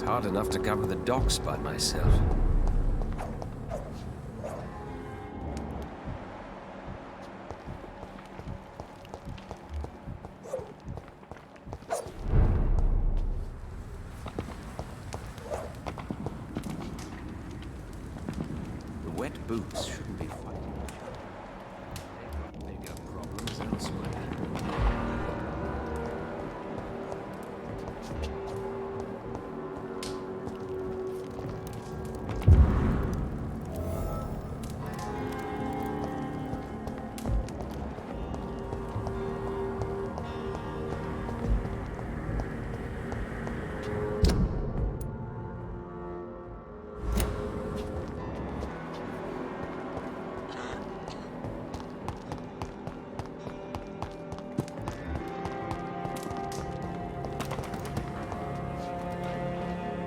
hard enough to cover the docks by myself. The wet boots shouldn't be fighting. They've got bigger problems elsewhere.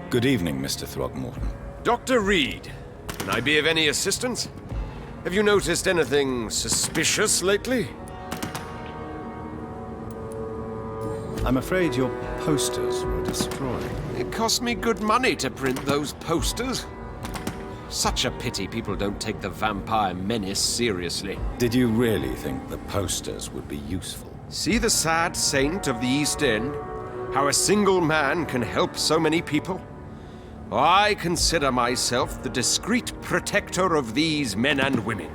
Good evening, Mr. Throgmorton. Dr. Reed, can I be of any assistance? Have you noticed anything suspicious lately? I'm afraid your posters were destroyed. It cost me good money to print those posters. Such a pity people don't take the vampire menace seriously. Did you really think the posters would be useful? See the sad saint of the East End? How a single man can help so many people? I consider myself the discreet protector of these men and women.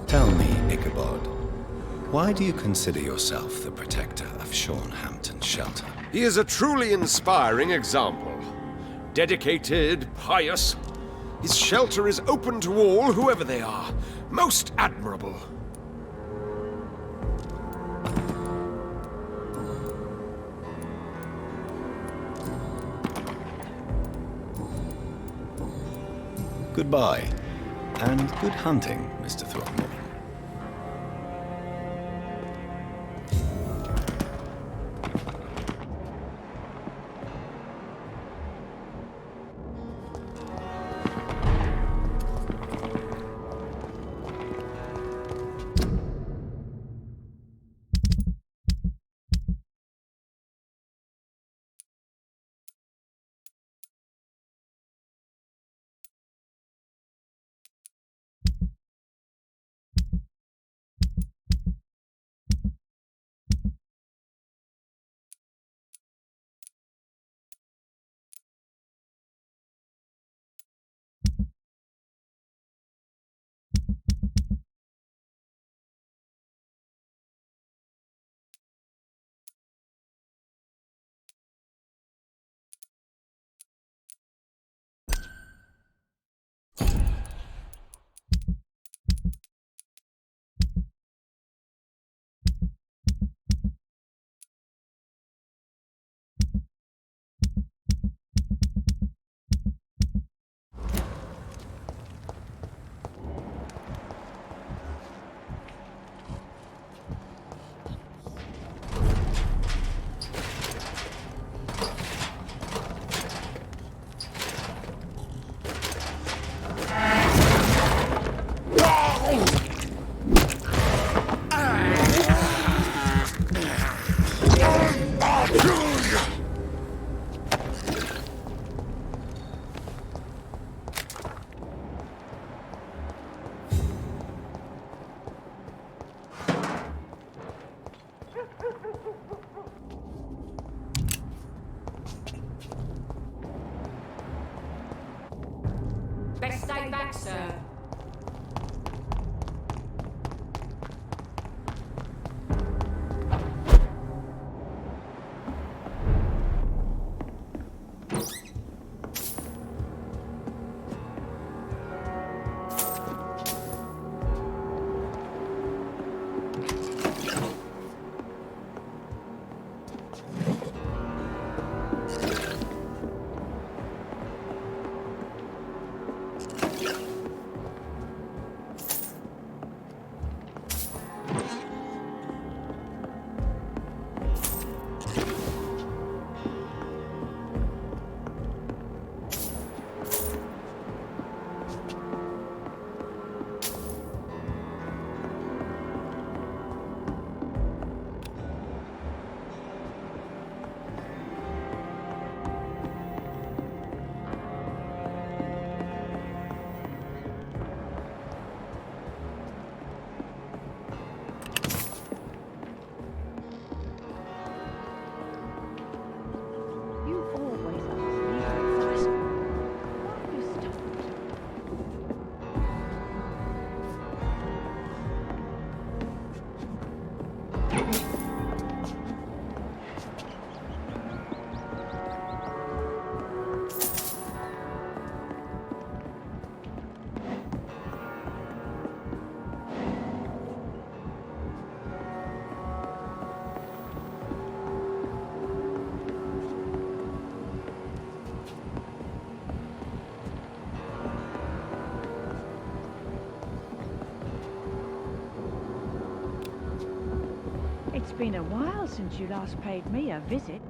Tell me, Ichabod, why do you consider yourself the protector of Sean Hampton's shelter? He is a truly inspiring example. Dedicated, pious. His shelter is open to all, whoever they are. Most admirable. Goodbye, and good hunting, Mr. Throckmorton. Best stay back, sir. It's been a while since you last paid me a visit.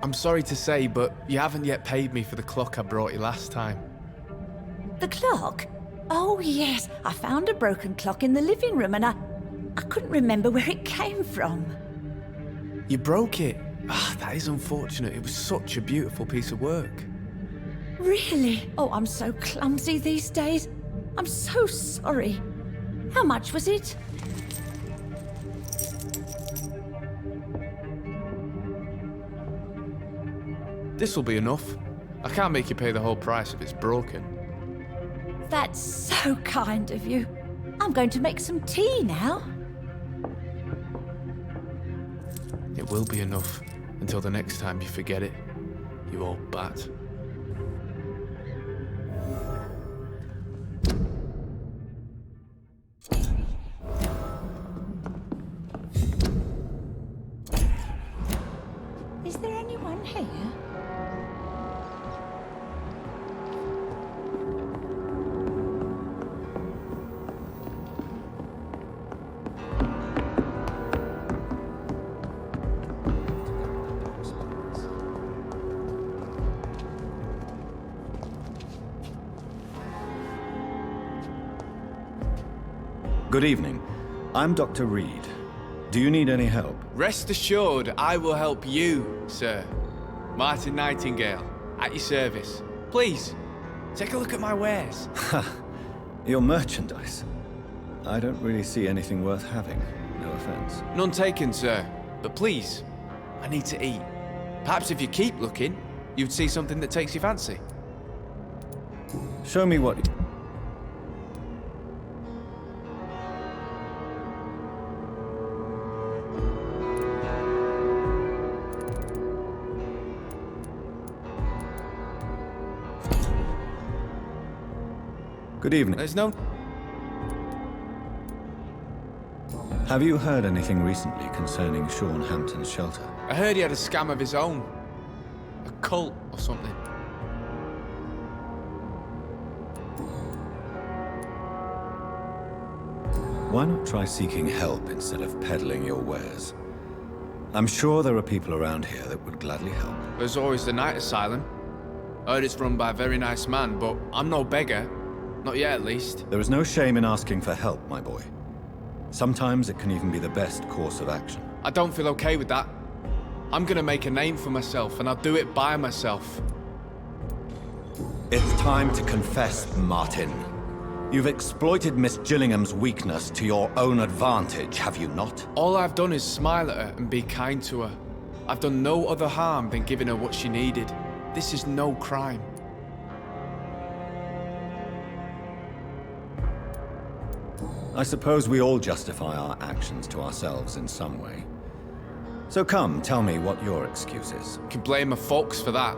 I'm sorry to say, but you haven't yet paid me for the clock I brought you last time. The clock? Oh, yes. I found a broken clock in the living room and I couldn't remember where it came from. You broke it? Ah, that is unfortunate. It was such a beautiful piece of work. Really? Oh, I'm so clumsy these days. I'm so sorry. How much was it? This'll be enough. I can't make you pay the whole price if it's broken. That's so kind of you. I'm going to make some tea now. It will be enough until the next time you forget it, you old bat. Is there anyone here? Good evening. I'm Dr. Reed. Do you need any help? Rest assured, I will help you, sir. Martin Nightingale, at your service. Please, take a look at my wares. Ha! Your merchandise. I don't really see anything worth having. No offense. None taken, sir. But please, I need to eat. Perhaps if you keep looking, you'd see something that takes your fancy. Show me what... Good evening. There's no... Have you heard anything recently concerning Sean Hampton's shelter? I heard he had a scam of his own. A cult or something. Why not try seeking help instead of peddling your wares? I'm sure there are people around here that would gladly help. There's always the night asylum. I heard it's run by a very nice man, but I'm no beggar. Not yet, at least. There is no shame in asking for help, my boy. Sometimes it can even be the best course of action. I don't feel okay with that. I'm gonna make a name for myself, and I'll do it by myself. It's time to confess, Martin. You've exploited Miss Gillingham's weakness to your own advantage, have you not? All I've done is smile at her and be kind to her. I've done no other harm than giving her what she needed. This is no crime. I suppose we all justify our actions to ourselves in some way. So come, tell me what your excuse is. You can blame my folks for that.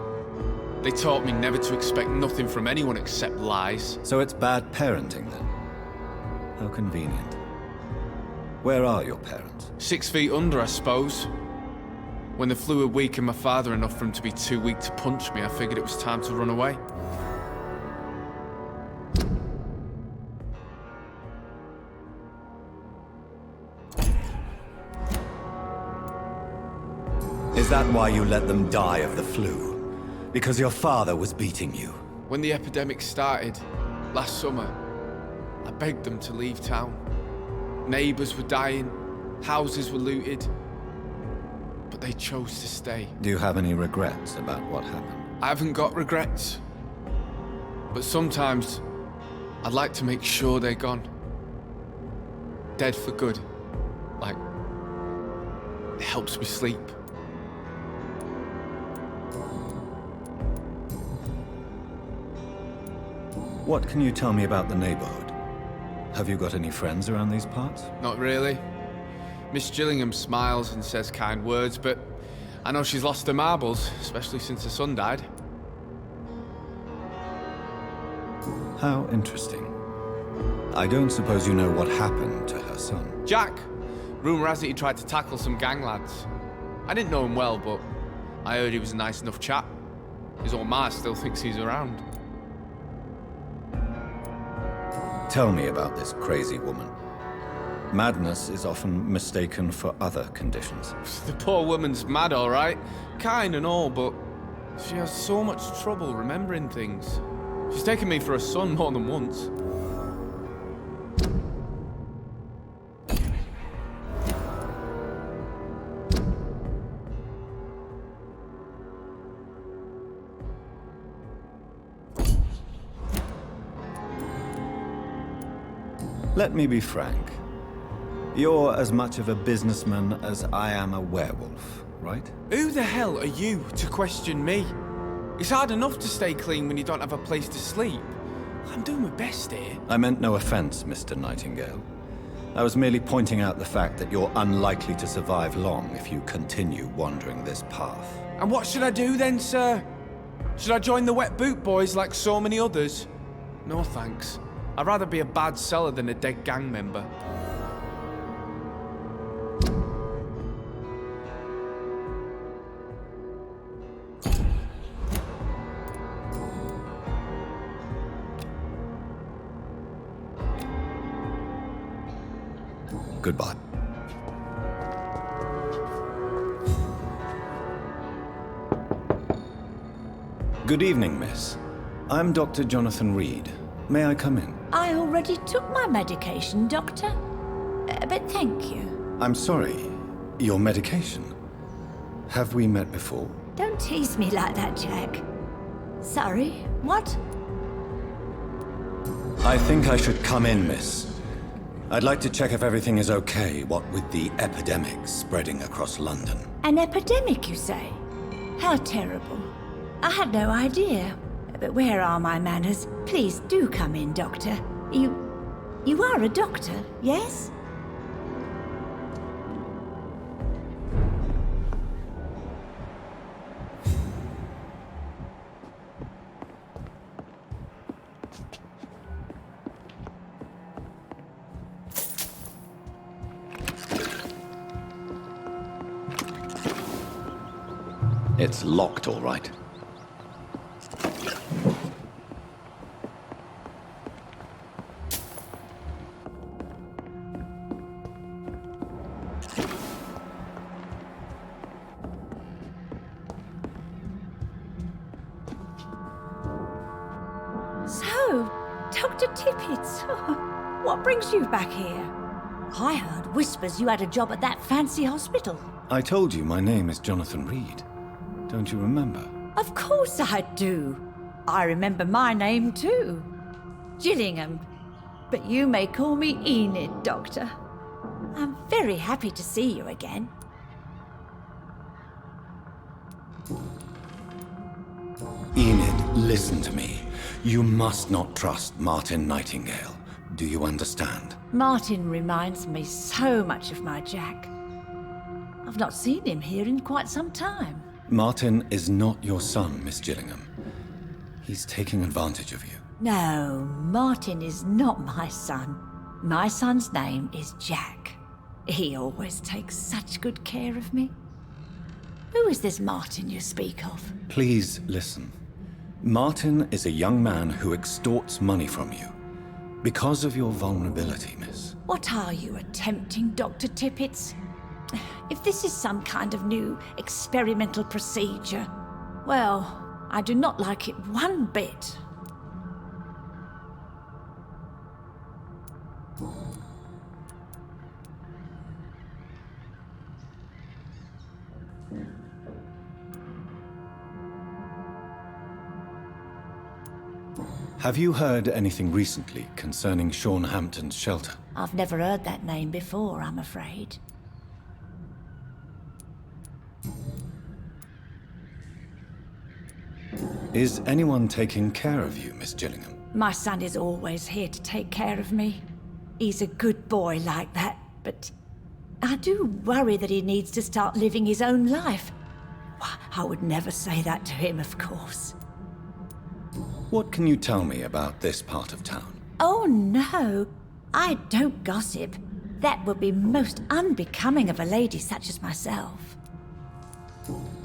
They taught me never to expect nothing from anyone except lies. So it's bad parenting then? How convenient. Where are your parents? 6 feet under, I suppose. When the flu had weakened my father enough for him to be too weak to punch me, I figured it was time to run away. Is that why you let them die of the flu? Because your father was beating you? When the epidemic started, last summer, I begged them to leave town. Neighbours were dying, houses were looted, but they chose to stay. Do you have any regrets about what happened? I haven't got regrets, but sometimes I'd like to make sure they're gone. Dead for good. Like, it helps me sleep. What can you tell me about the neighborhood? Have you got any friends around these parts? Not really. Miss Gillingham smiles and says kind words, but I know she's lost her marbles, especially since her son died. How interesting. I don't suppose you know what happened to her son. Jack! Rumour has it he tried to tackle some gang lads. I didn't know him well, but I heard he was a nice enough chap. His old ma still thinks he's around. Tell me about this crazy woman. Madness is often mistaken for other conditions. The poor woman's mad, all right. Kind and all, but she has so much trouble remembering things. She's taken me for a son more than once. Let me be frank. You're as much of a businessman as I am a werewolf, right? Who the hell are you to question me? It's hard enough to stay clean when you don't have a place to sleep. I'm doing my best here. I meant no offense, Mr. Nightingale. I was merely pointing out the fact that you're unlikely to survive long if you continue wandering this path. And what should I do then, sir? Should I join the Wet Boot Boys like so many others? No thanks. I'd rather be a bad seller than a dead gang member. Goodbye. Good evening, miss. I'm Dr. Jonathan Reed. May I come in? I already took my medication, Doctor. But thank you. I'm sorry. Your medication? Have we met before? Don't tease me like that, Jack. Sorry, what? I think I should come in, miss. I'd like to check if everything is okay, what with the epidemic spreading across London. An epidemic, you say? How terrible. I had no idea. But where are my manners? Please do come in, Doctor. You are a doctor, yes? It's locked, all right. So, Dr. Tippett, what brings you back here? I heard whispers you had a job at that fancy hospital. I told you my name is Jonathan Reed. Don't you remember? Of course I do. I remember my name too. Gillingham. But you may call me Enid, Doctor. I'm very happy to see you again. Enid, listen to me. You must not trust Martin Nightingale. Do you understand? Martin reminds me so much of my Jack. I've not seen him here in quite some time. Martin is not your son, Miss Gillingham. He's taking advantage of you. No, Martin is not my son. My son's name is Jack. He always takes such good care of me. Who is this Martin you speak of? Please listen. Martin is a young man who extorts money from you. Because of your vulnerability, miss. What are you attempting, Dr. Tippett? If this is some kind of new experimental procedure, well, I do not like it one bit. Have you heard anything recently concerning Sean Hampton's shelter? I've never heard that name before, I'm afraid. Is anyone taking care of you, Miss Gillingham? My son is always here to take care of me. He's a good boy like that, but I do worry that he needs to start living his own life. I would never say that to him, of course. What can you tell me about this part of town? Oh, no. I don't gossip. That would be most unbecoming of a lady such as myself.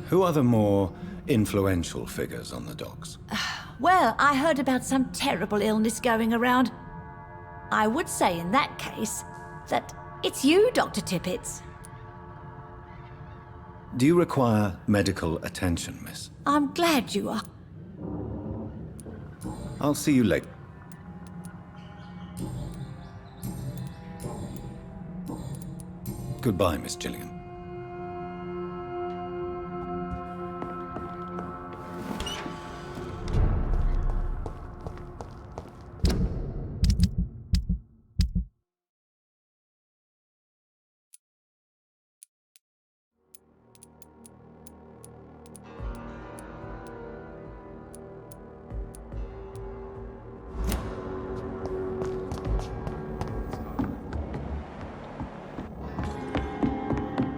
Who are the more influential figures on the docks? Well, I heard about some terrible illness going around. I would say in that case that It's you, Dr. Tippett. Do you require medical attention, miss? I'm glad you are. I'll see you later. Goodbye, Miss Gilligan.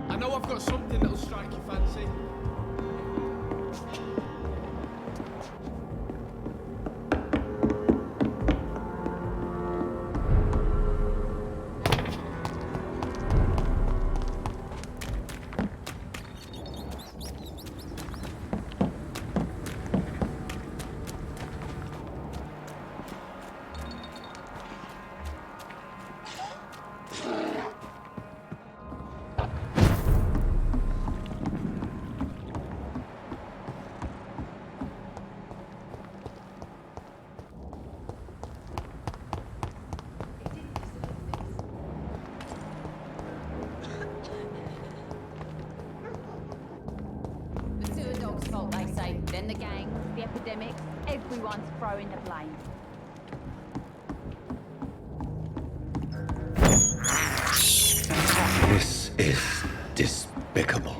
I know I've got something that'll strike your fancy. The sewer dog's fault, they say. Then the gang, the epidemic, everyone's throwing the blame. This is despicable.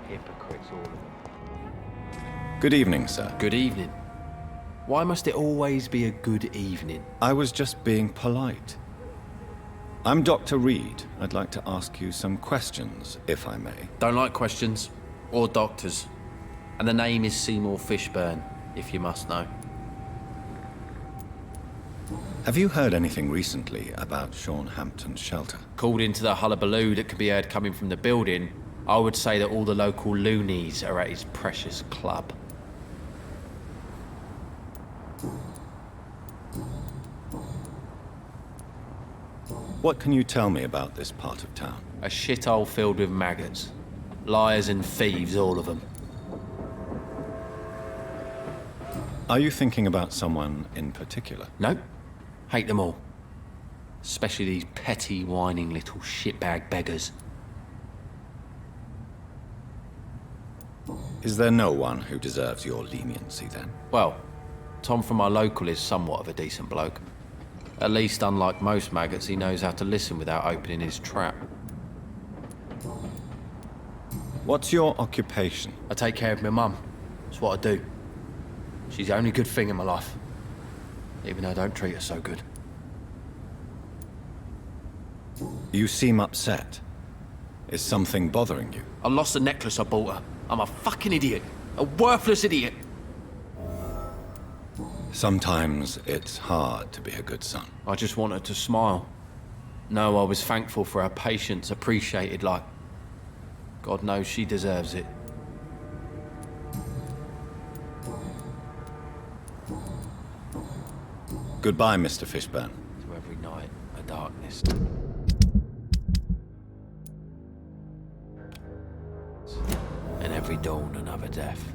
Hypocrites, all of them. Good evening, sir. Good evening. Why must it always be a good evening? I was just being polite. I'm Dr. Reed. I'd like to ask you some questions, if I may. Don't like questions or doctors. And the name is Seymour Fishburne, if you must know. Have you heard anything recently about Sean Hampton's shelter? Called into the hullabaloo that can be heard coming from the building, I would say that all the local loonies are at his precious club. What can you tell me about this part of town? A shithole filled with maggots. Liars and thieves, all of them. Are you thinking about someone in particular? Nope. Hate them all. Especially these petty, whining little shitbag beggars. Is there no one who deserves your leniency, then? Well, Tom from our local is somewhat of a decent bloke. At least, unlike most maggots, he knows how to listen without opening his trap. What's your occupation? I take care of my mum. That's what I do. She's the only good thing in my life. Even though I don't treat her so good. You seem upset. Is something bothering you? I lost the necklace I bought her. I'm a fucking idiot. A worthless idiot. Sometimes it's hard to be a good son. I just want her to smile. No, I was thankful for her patience, appreciated like... God knows she deserves it. Goodbye, Mr. Fishburne. To every night, a darkness. And every dawn, another death.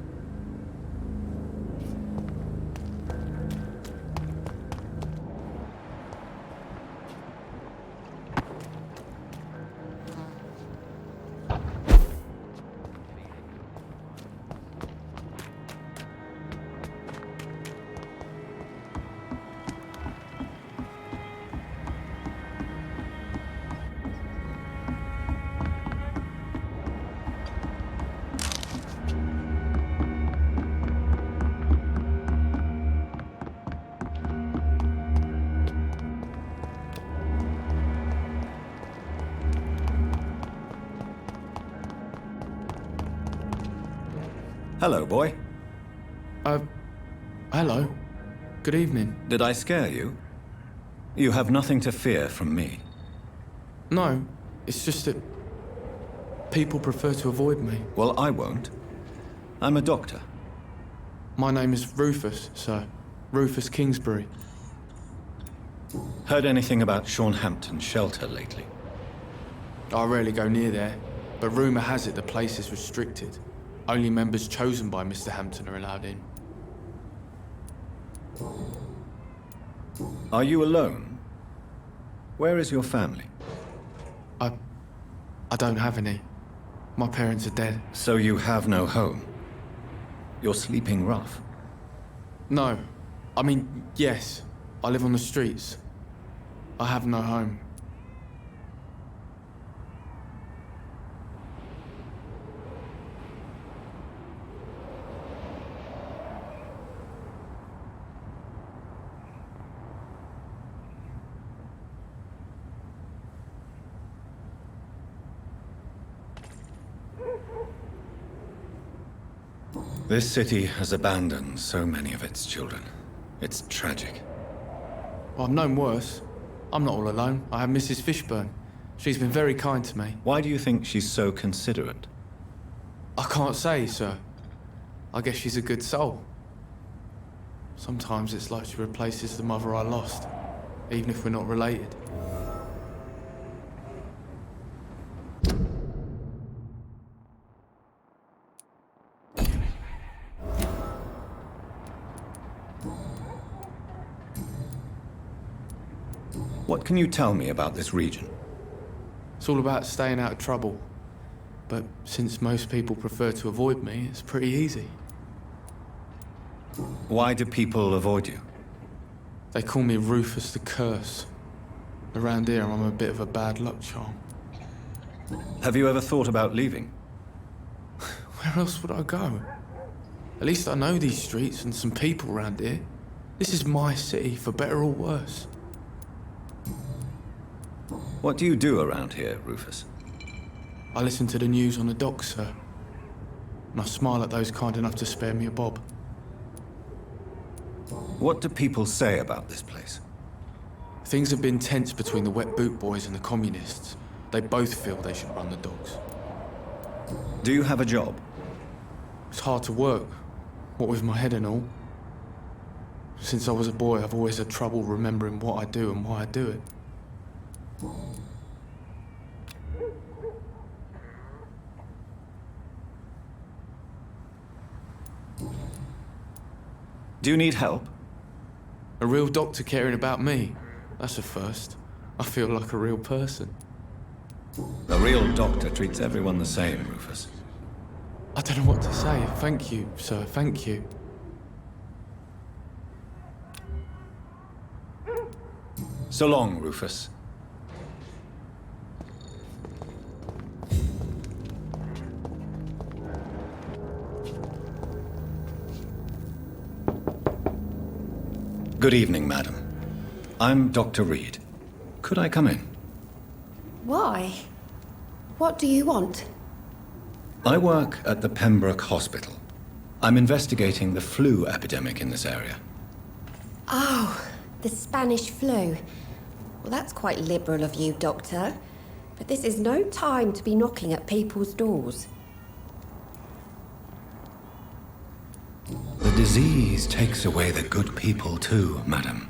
Hello, boy. Hello. Good evening. Did I scare you? You have nothing to fear from me. No, it's just that people prefer to avoid me. Well, I won't. I'm a doctor. My name is Rufus, sir. Rufus Kingsbury. Heard anything about Sean Hampton's shelter lately? I rarely go near there, but rumour has it the place is restricted. Only members chosen by Mr. Hampton are allowed in. Are you alone? Where is your family? I don't have any. My parents are dead. So you have no home? You're sleeping rough? No. I mean, yes. I live on the streets. I have no home. This city has abandoned so many of its children. It's tragic. Well, I've known worse. I'm not all alone. I have Mrs. Fishburne. She's been very kind to me. Why do you think she's so considerate? I can't say, sir. I guess she's a good soul. Sometimes it's like she replaces the mother I lost, even if we're not related. What can you tell me about this region? It's all about staying out of trouble. But since most people prefer to avoid me, it's pretty easy. Why do people avoid you? They call me Rufus the Curse. Around here, I'm a bit of a bad luck charm. Have you ever thought about leaving? Where else would I go? At least I know these streets and some people around here. This is my city, for better or worse. What do you do around here, Rufus? I listen to the news on the docks, sir. And I smile at those kind enough to spare me a bob. What do people say about this place? Things have been tense between the wet boot boys and the communists. They both feel they should run the docks. Do you have a job? It's hard to work, what with my head and all. Since I was a boy, I've always had trouble remembering what I do and why I do it. Do you need help? A real doctor caring about me. That's a first. I feel like a real person. A real doctor treats everyone the same, Rufus. I don't know what to say. Thank you, sir. Thank you. So long, Rufus. Good evening, madam. I'm Dr. Reed. Could I come in? Why? What do you want? I work at the Pembroke Hospital. I'm investigating the flu epidemic in this area. Oh, the Spanish flu. Well, that's quite liberal of you, Doctor. But this is no time to be knocking at people's doors. The disease takes away the good people too, madam.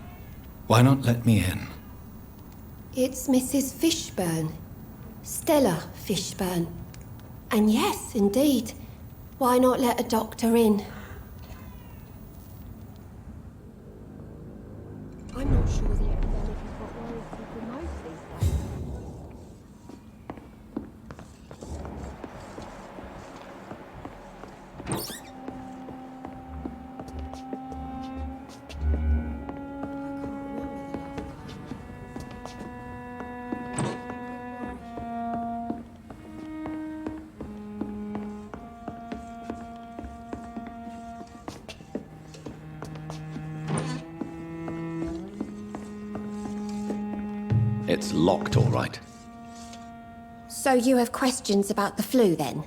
Why not let me in? It's Mrs. Fishburne. Stella Fishburne. And yes, indeed. Why not let a doctor in? I'm not sure the epidemic is what worries people most these days. It's locked, all right. So you have questions about the flu, then?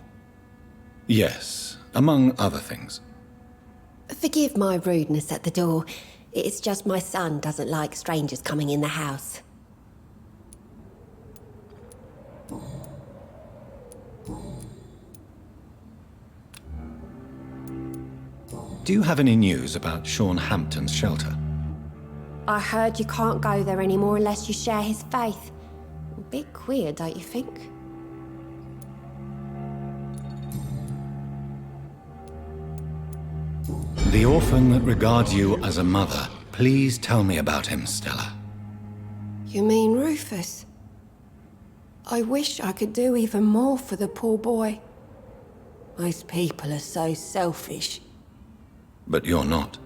Yes, among other things. Forgive my rudeness at the door. It's just my son doesn't like strangers coming in the house. Do you have any news about Sean Hampton's shelter? I heard you can't go there anymore unless you share his faith. A bit queer, don't you think? The orphan that regards you as a mother. Please tell me about him, Stella. You mean Rufus? I wish I could do even more for the poor boy. Most people are so selfish. But you're not.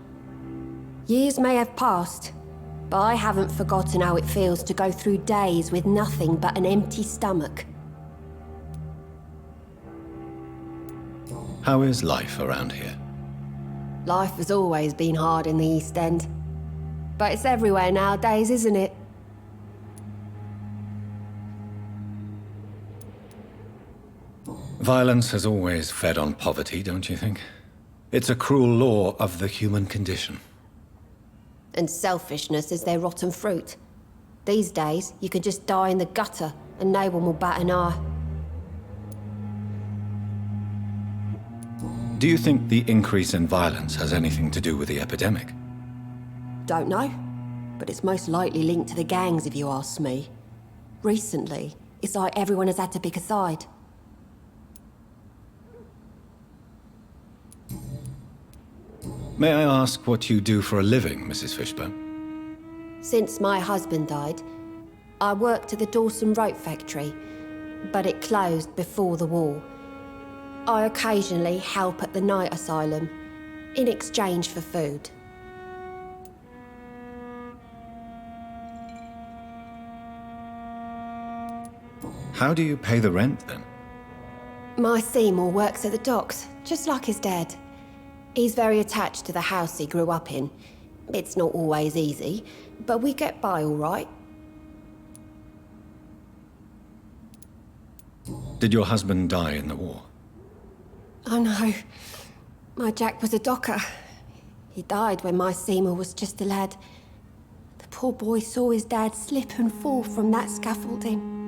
Years may have passed, but I haven't forgotten how it feels to go through days with nothing but an empty stomach. How is life around here? Life has always been hard in the East End. But it's everywhere nowadays, isn't it? Violence has always fed on poverty, don't you think? It's a cruel law of the human condition. And selfishness is their rotten fruit. These days, you can just die in the gutter and no one will bat an eye. Do you think the increase in violence has anything to do with the epidemic? Don't know, but it's most likely linked to the gangs if you ask me. Recently, it's like everyone has had to pick a side. May I ask what you do for a living, Mrs. Fishburne? Since my husband died, I worked at the Dawson Rope factory, but it closed before the war. I occasionally help at the night asylum, in exchange for food. How do you pay the rent, then? My Seymour works at the docks, just like his dad. He's very attached to the house he grew up in. It's not always easy, but we get by all right. Did your husband die in the war? Oh no, my Jack was a docker. He died when my Seymour was just a lad. The poor boy saw his dad slip and fall from that scaffolding.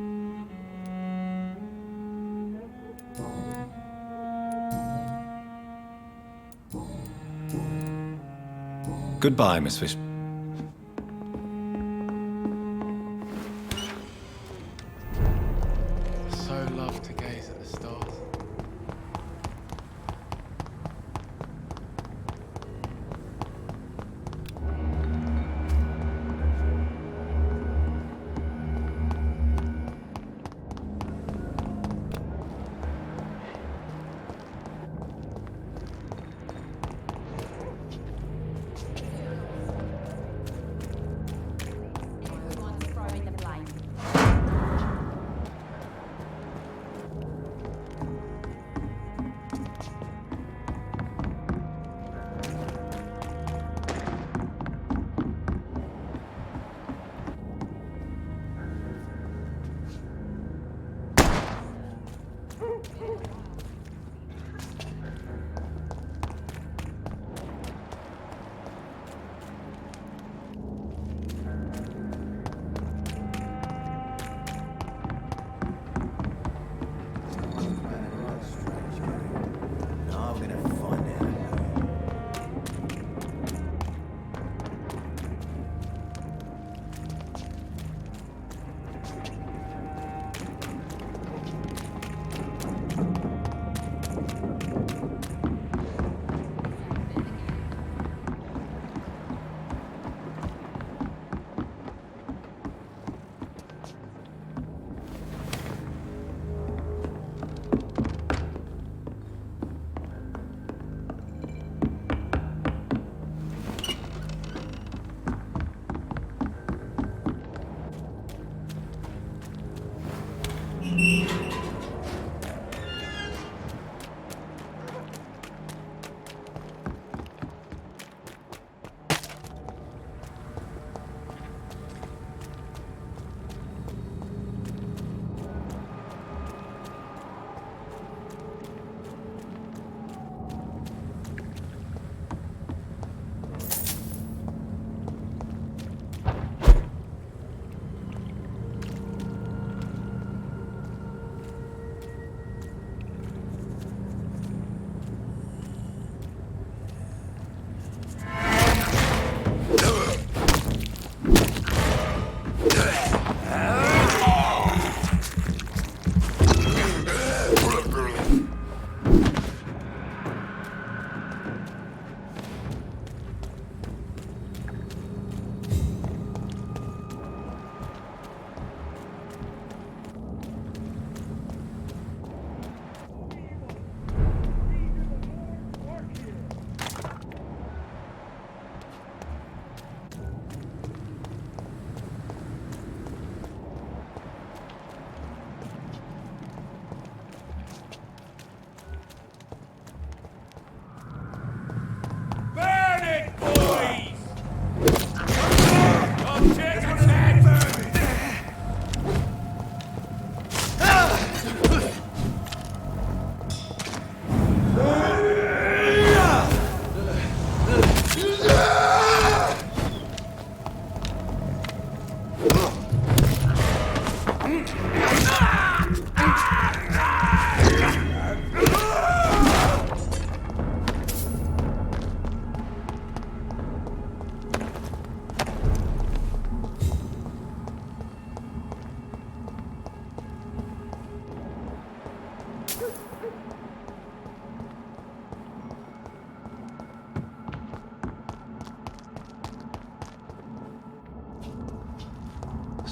Goodbye, Miss Fish. So love to gaze at the stars.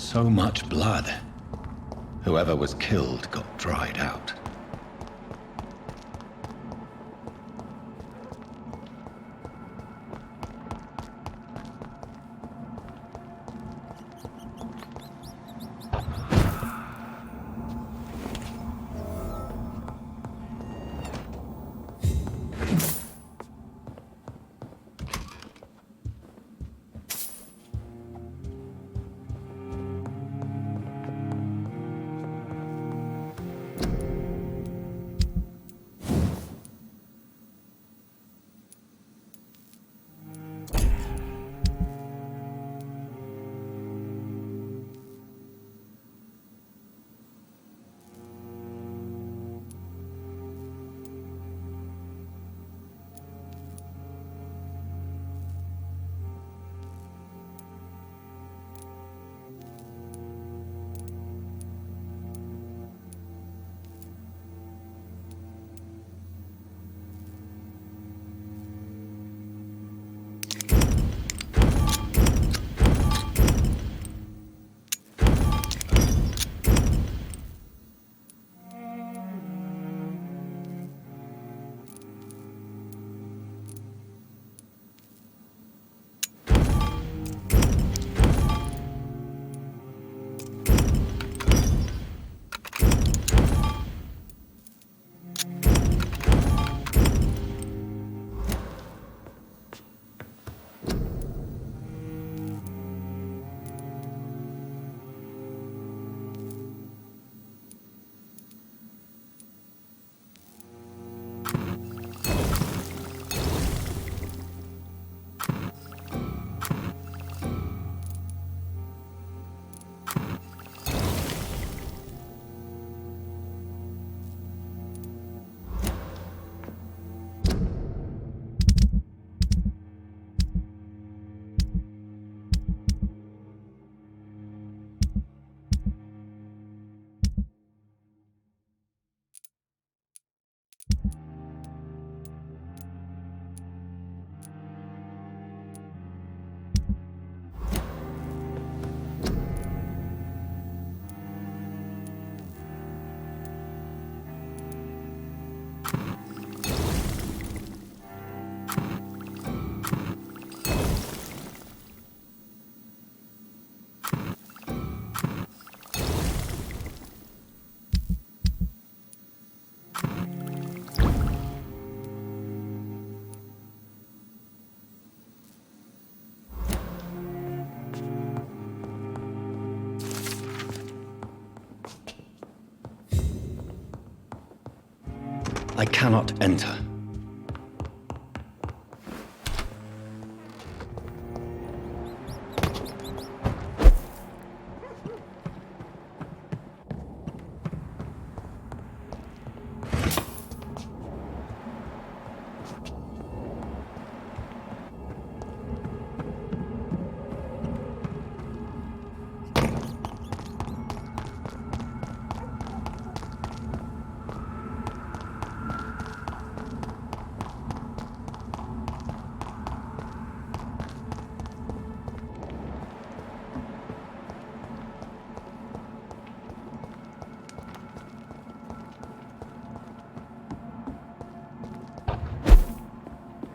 So much blood. Whoever was killed got dried out. I cannot enter.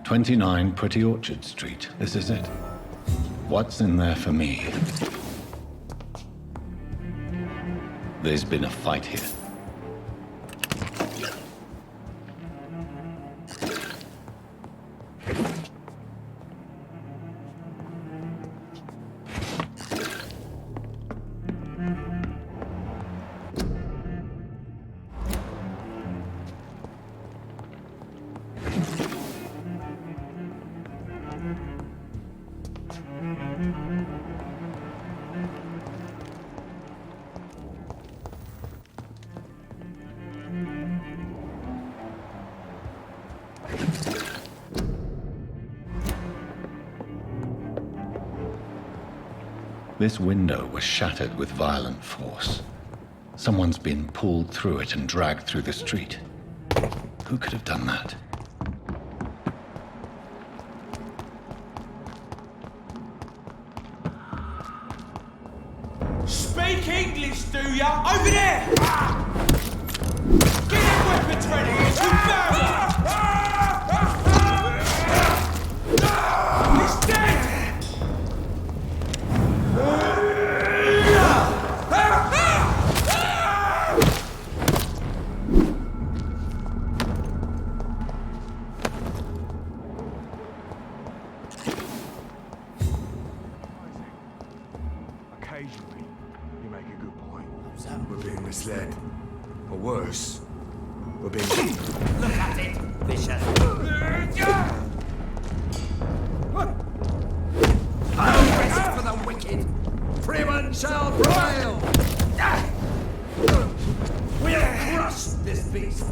"29 Pretty Orchard Street. This is it. What's in there for me? There's been a fight here. This window was shattered with violent force. Someone's been pulled through it and dragged through the street. Who could have done that? speak English, do ya? Over there! Get your weapons ready! It's He's dead! Occasionally, you make a good point. We're being misled. Or worse, we're being... Look at it, vicious! No rest for the wicked! Priman shall prevail! We'll crush this beast!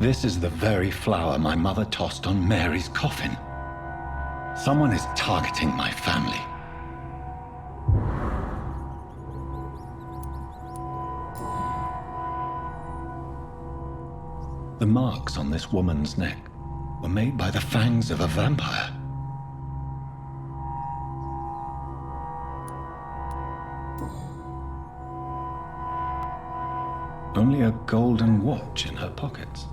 This is the very flower my mother tossed on Mary's coffin. Someone is targeting my family. The marks on this woman's neck were made by the fangs of a vampire. Only a golden watch in her pockets.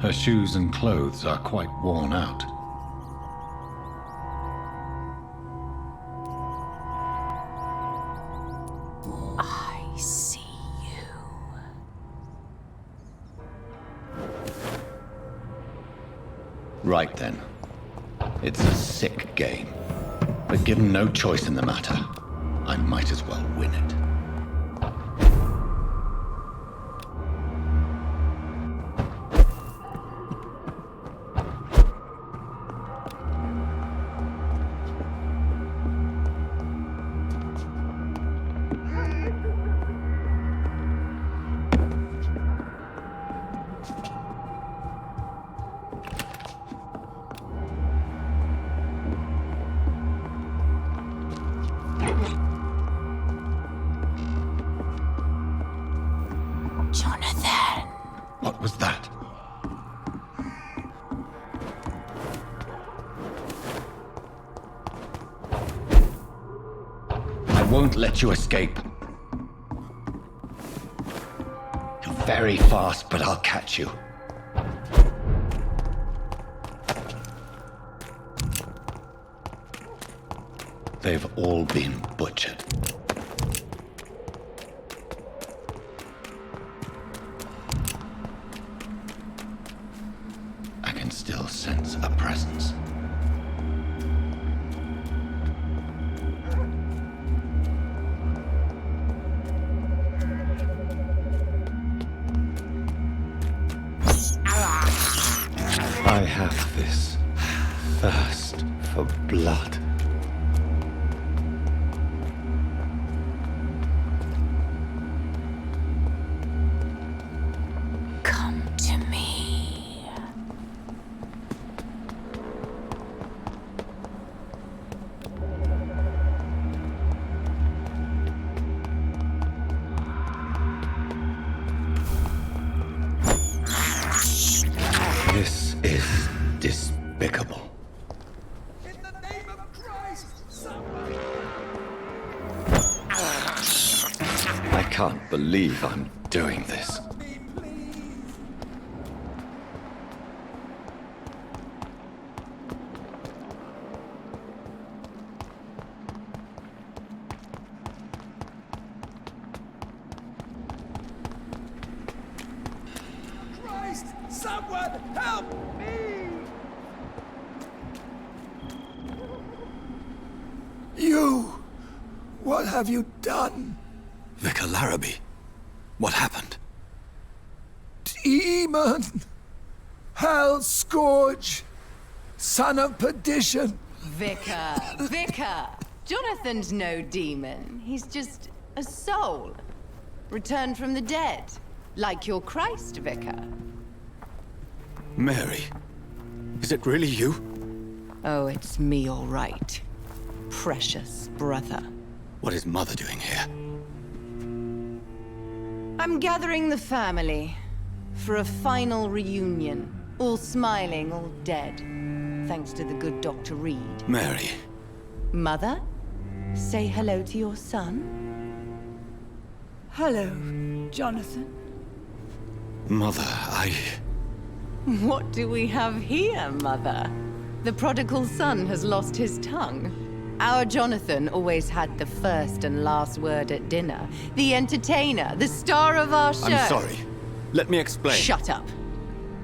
Her shoes and clothes are quite worn out. I see you. Right then. It's a sick game. But given no choice in the matter, I might as well win it. Jonathan. What was that? I won't let you escape. You're very fast, but I'll catch you. They've all been butchered. I can still sense a presence. I have this thirst for blood. Come to me. This is despicable. In the name of Christ, someone... I can't believe I'm doing this. Me, please. Christ, someone help me! You! What have you done? Vicar Larrabee, what happened? Demon! Hell scourge! Son of perdition! Vicar! Jonathan's no demon. He's just a soul. Returned from the dead. Like your Christ, Vicar. Mary, is it really you? Oh, it's me, all right. Precious brother. What is Mother doing here? I'm gathering the family for a final reunion. All smiling, all dead. Thanks to the good Dr. Reed. Mary. Mother, say hello to your son. Hello, Jonathan. Mother, What do we have here, Mother? The prodigal son has lost his tongue. Our Jonathan always had the first and last word at dinner. The entertainer, the star of our show. I'm sorry. Let me explain. Shut up.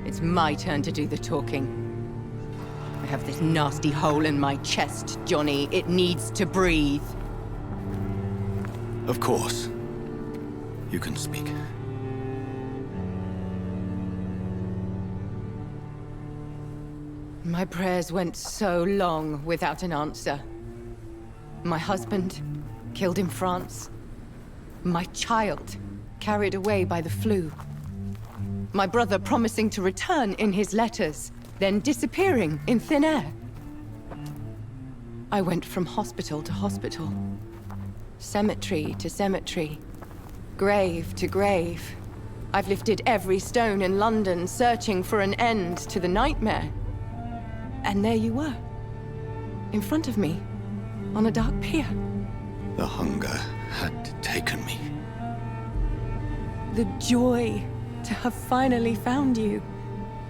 It's my turn to do the talking. I have this nasty hole in my chest, Johnny. It needs to breathe. Of course. You can speak. My prayers went so long without an answer. My husband, killed in France. My child, carried away by the flu. My brother promising to return in his letters, then disappearing in thin air. I went from hospital to hospital. Cemetery to cemetery. Grave to grave. I've lifted every stone in London, searching for an end to the nightmare. And there you were. In front of me. On a dark pier. The hunger had taken me. The joy to have finally found you.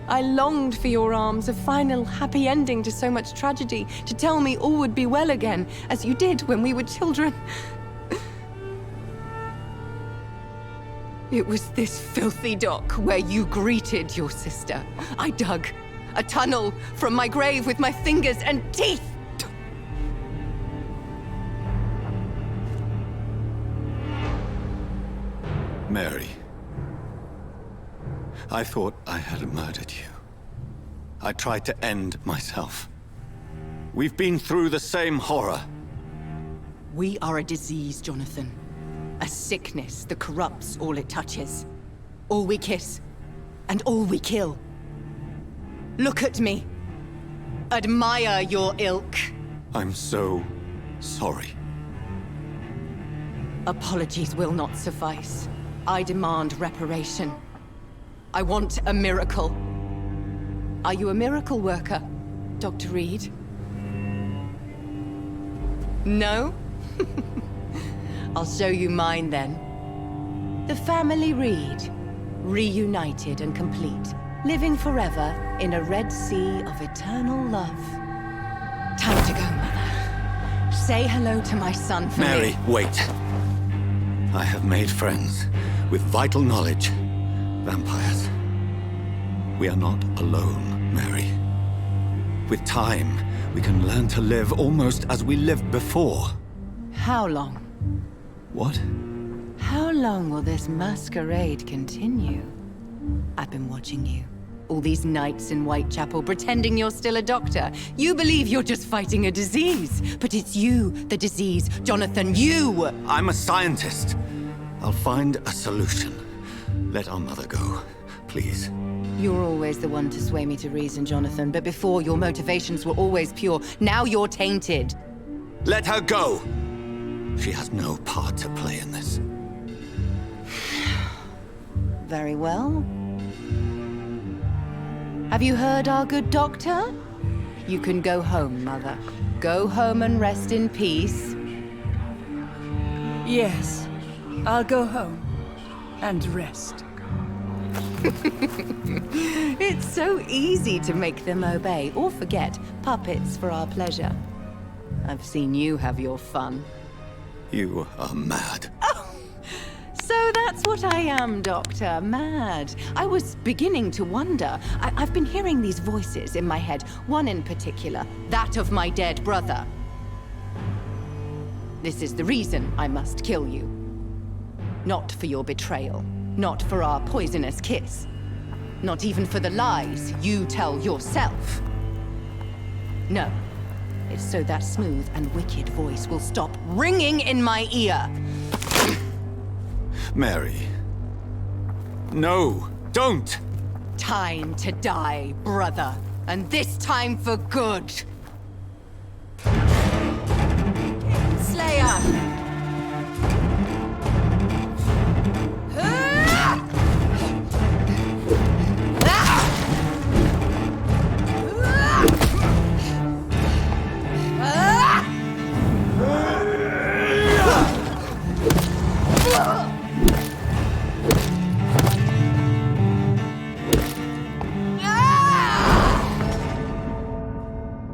I longed for your arms, a final happy ending to so much tragedy, to tell me all would be well again, as you did when we were children. It was this filthy dock where you greeted your sister. I dug a tunnel from my grave with my fingers and teeth. Mary. I thought I had murdered you. I tried to end myself. We've been through the same horror. We are a disease, Jonathan. A sickness that corrupts all it touches. All we kiss, and all we kill. Look at me. Admire your ilk. I'm so sorry. Apologies will not suffice. I demand reparation. I want a miracle. Are you a miracle worker, Dr. Reed? No? I'll show you mine then. The family Reed, reunited and complete, living forever in a red sea of eternal love. Time to go, Mother. Say hello to my son for Mary, me. wait. I have made friends with vital knowledge. Vampires. We are not alone, Mary. With time, we can learn to live almost as we lived before. How long? What? How long will this masquerade continue? I've been watching you. All these nights in Whitechapel, pretending you're still a doctor. You believe you're just fighting a disease. But it's you, the disease. Jonathan, you! I'm a scientist. I'll find a solution. Let our mother go, please. You're always the one to sway me to reason, Jonathan. But before, your motivations were always pure. Now you're tainted. Let her go! She has no part to play in this. Very well. Have you heard our good doctor? You can go home, Mother. Go home and rest in peace. Yes, I'll go home and rest. It's so easy to make them obey or forget puppets for our pleasure. I've seen you have your fun. You are mad. So that's what I am, Doctor. Mad. I was beginning to wonder. I've been hearing these voices in my head, one in particular, that of my dead brother. This is the reason I must kill you. Not for your betrayal. Not for our poisonous kiss. Not even for the lies you tell yourself. No. It's so that smooth and wicked voice will stop ringing in my ear. Mary. No, don't! Time to die, brother. And this time for good. Slayer!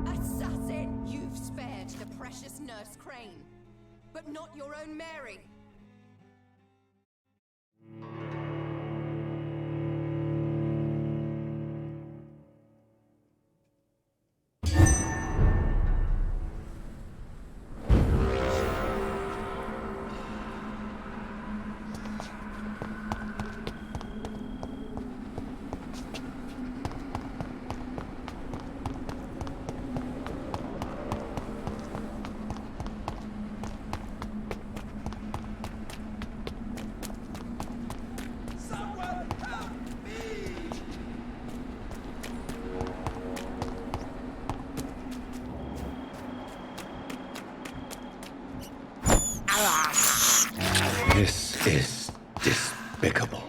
Assassin! You've spared the precious Nurse Crane, but not your own Mary. This is despicable.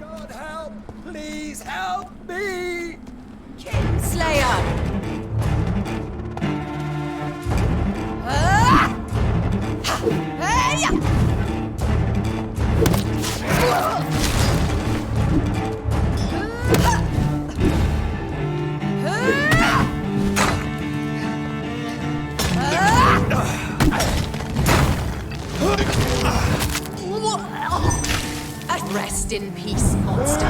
God help! Please help me! Slayer! Hey! Rest in peace, monster.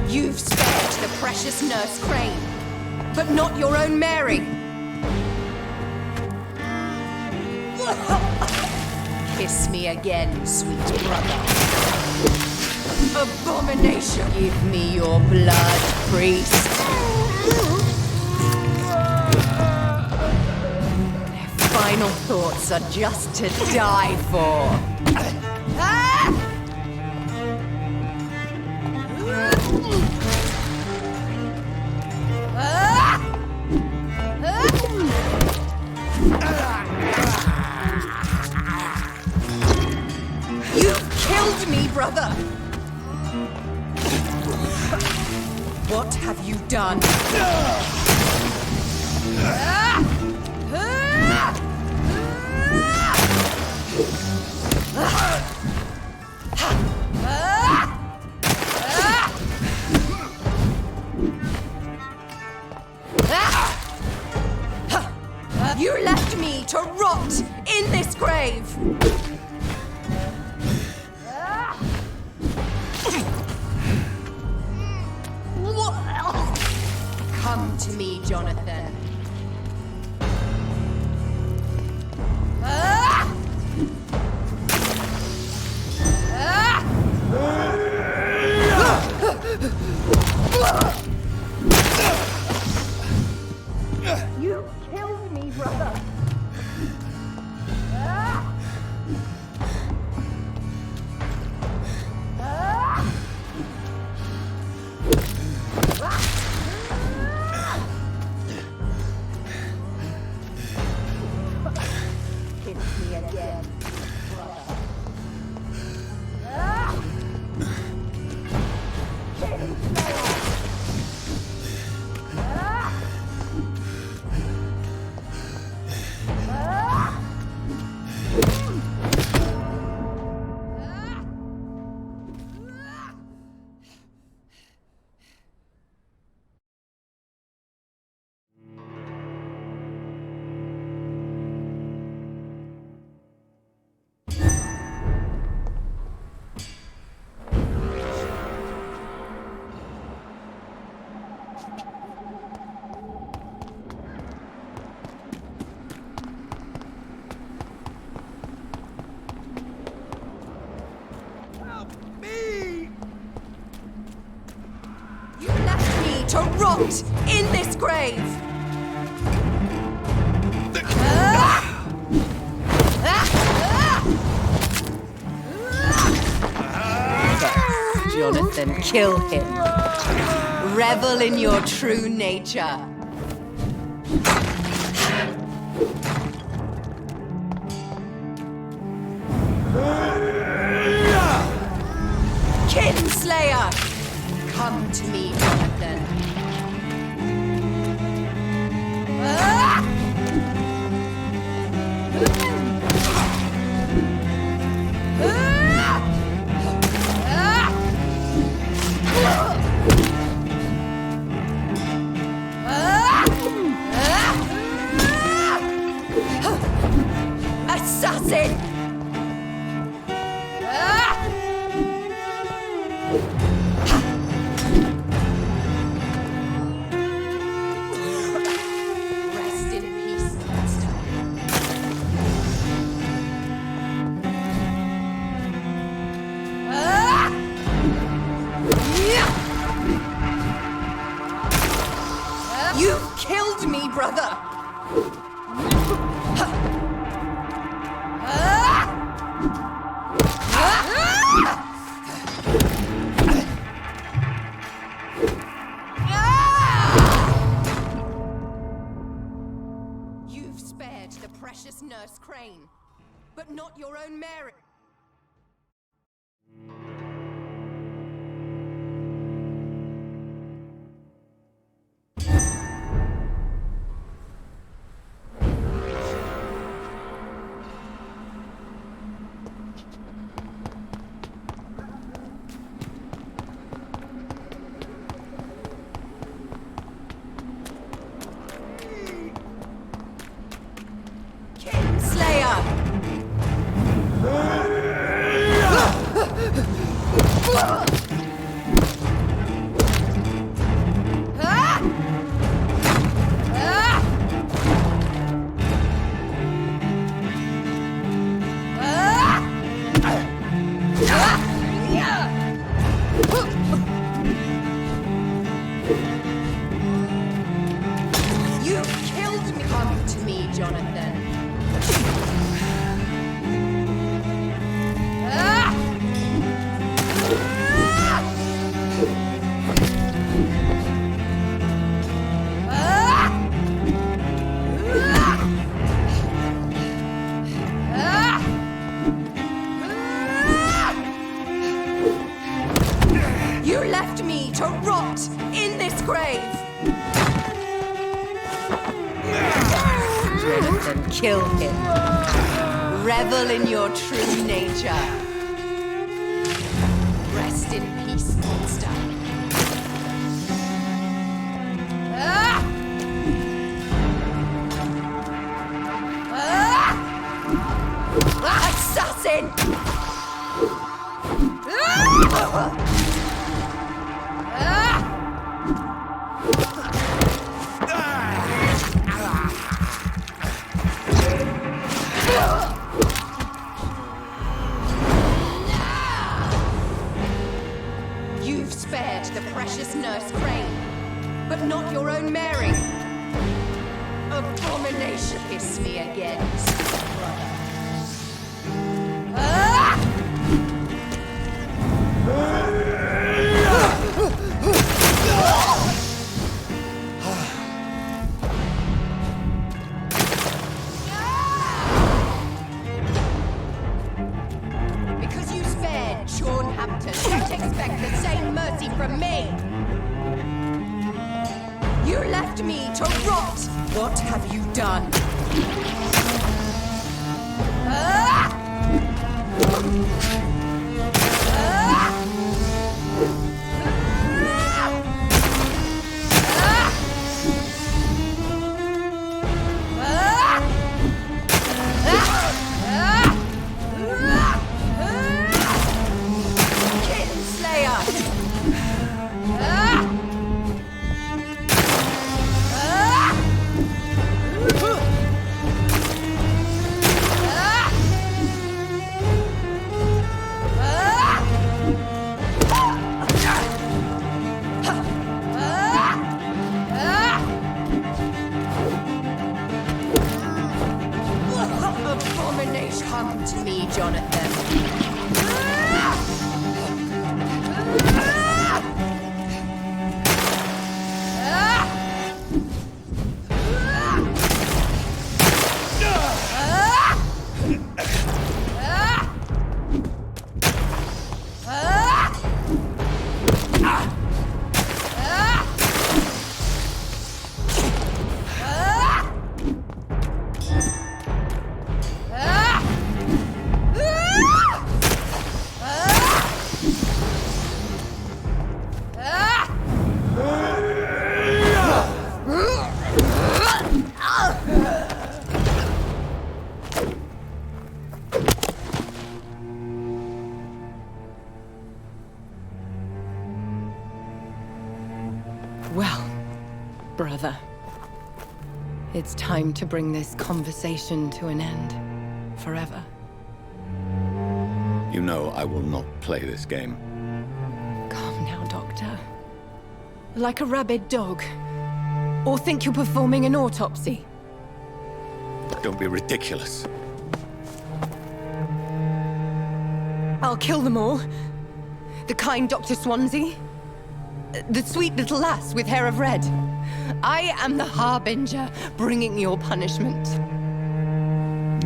You've spared the precious Nurse Crane, but not your own Mary. Kiss me again, sweet brother. Abomination! Give me your blood, priest. Their final thoughts are just to die for. You've killed me, brother! What have you done? You left me to rot in this grave! Come to me, Jonathan. You killed me, brother! Kiss me again, brother. To rot in this grave! Jonathan, kill him. Revel in your true nature. Kinslayer! Come to me, Jonathan. Assassin! Rest in peace, monster. You've killed me, brother! You've spared the precious Nurse Crane, but not your own Mary. Kinslayer! You killed me. Come to me, Jonathan. You left me to rot in this grave! Jonathan, kill him. Revel in your true nature. Rest in peace, monster. Assassin! You've spared the precious Nurse Crane, but not your own Mary. A Abomination kiss me again. Because you spared Sean Hampton, don't expect the same mercy from me. You left me to rot. What have you done? Come to me, Jonathan. Well, brother, it's time to bring this conversation to an end. Forever. You know I will not play this game. Calm now, Doctor. Like a rabid dog. Or think you're performing an autopsy. Don't be ridiculous. I'll kill them all. The kind Dr. Swansea. The sweet little lass with hair of red. I am the Harbinger, bringing your punishment.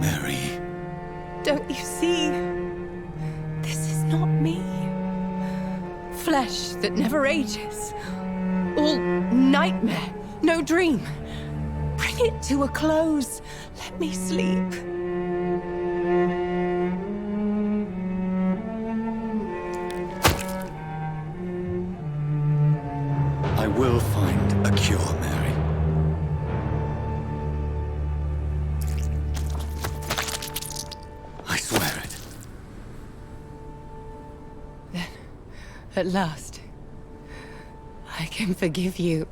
Mary. Don't you see? This is not me. Flesh that never ages. All nightmare, no dream. Bring it to a close. Let me sleep. I will find a cure, Mary. I swear it. Then, at last, I can forgive you.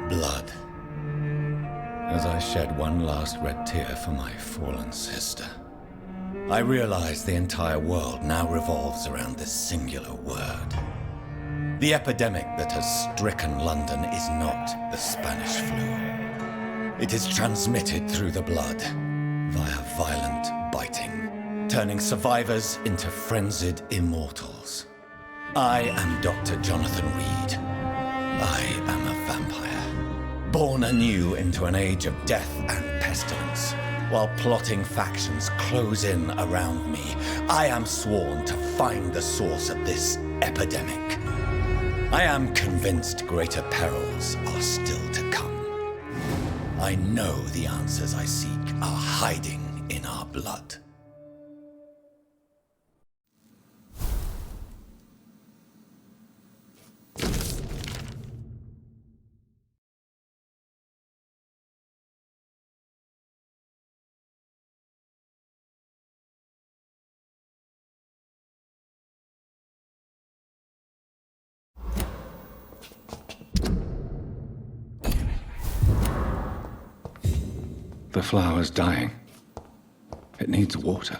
Blood. As I shed one last red tear for my fallen sister, I realize the entire world now revolves around this singular word. The epidemic that has stricken London is not the Spanish flu. It is transmitted through the blood, via violent biting, turning survivors into frenzied immortals. I am Dr. Jonathan Reed. I am a vampire, born anew into an age of death and pestilence. While plotting factions close in around me, I am sworn to find the source of this epidemic. I am convinced greater perils are still to come. I know the answers I seek are hiding in our blood. The flower's dying. It needs water.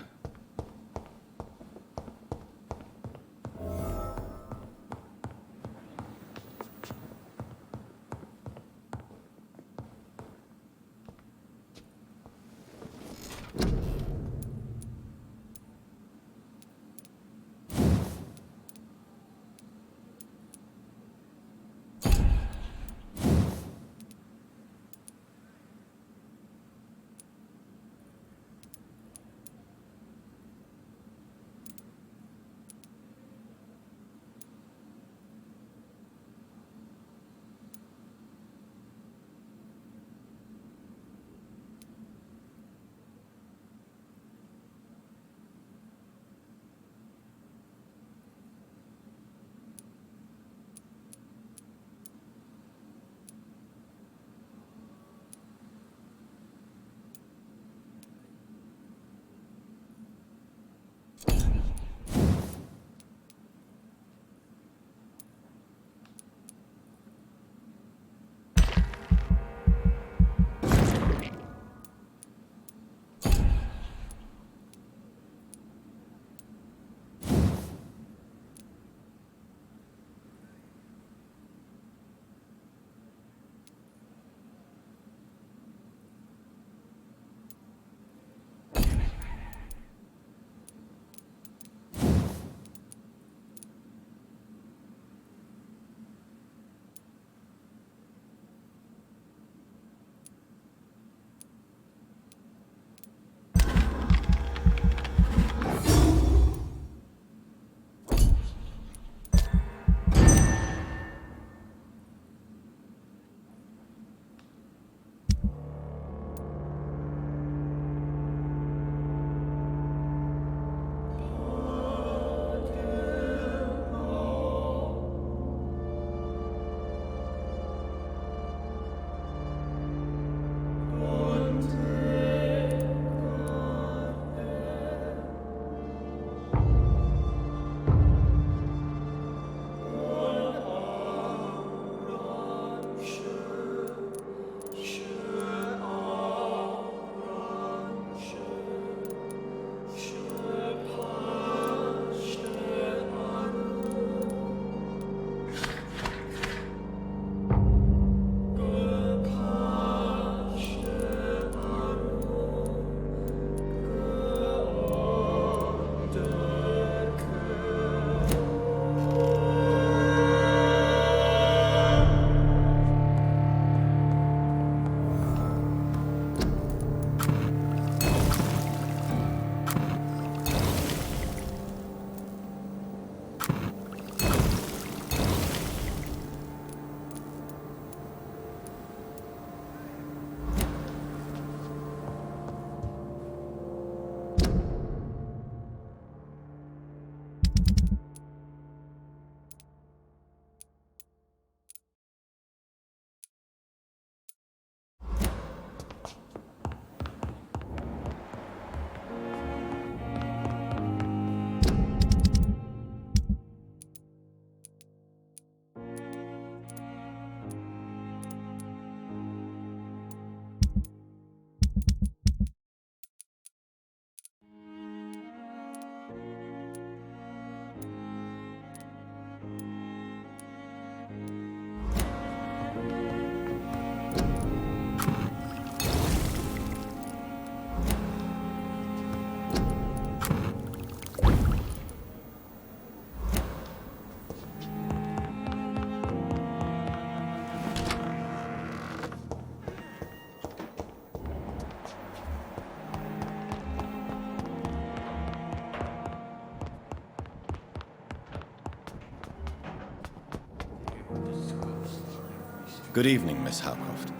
Good evening, Miss Howcroft.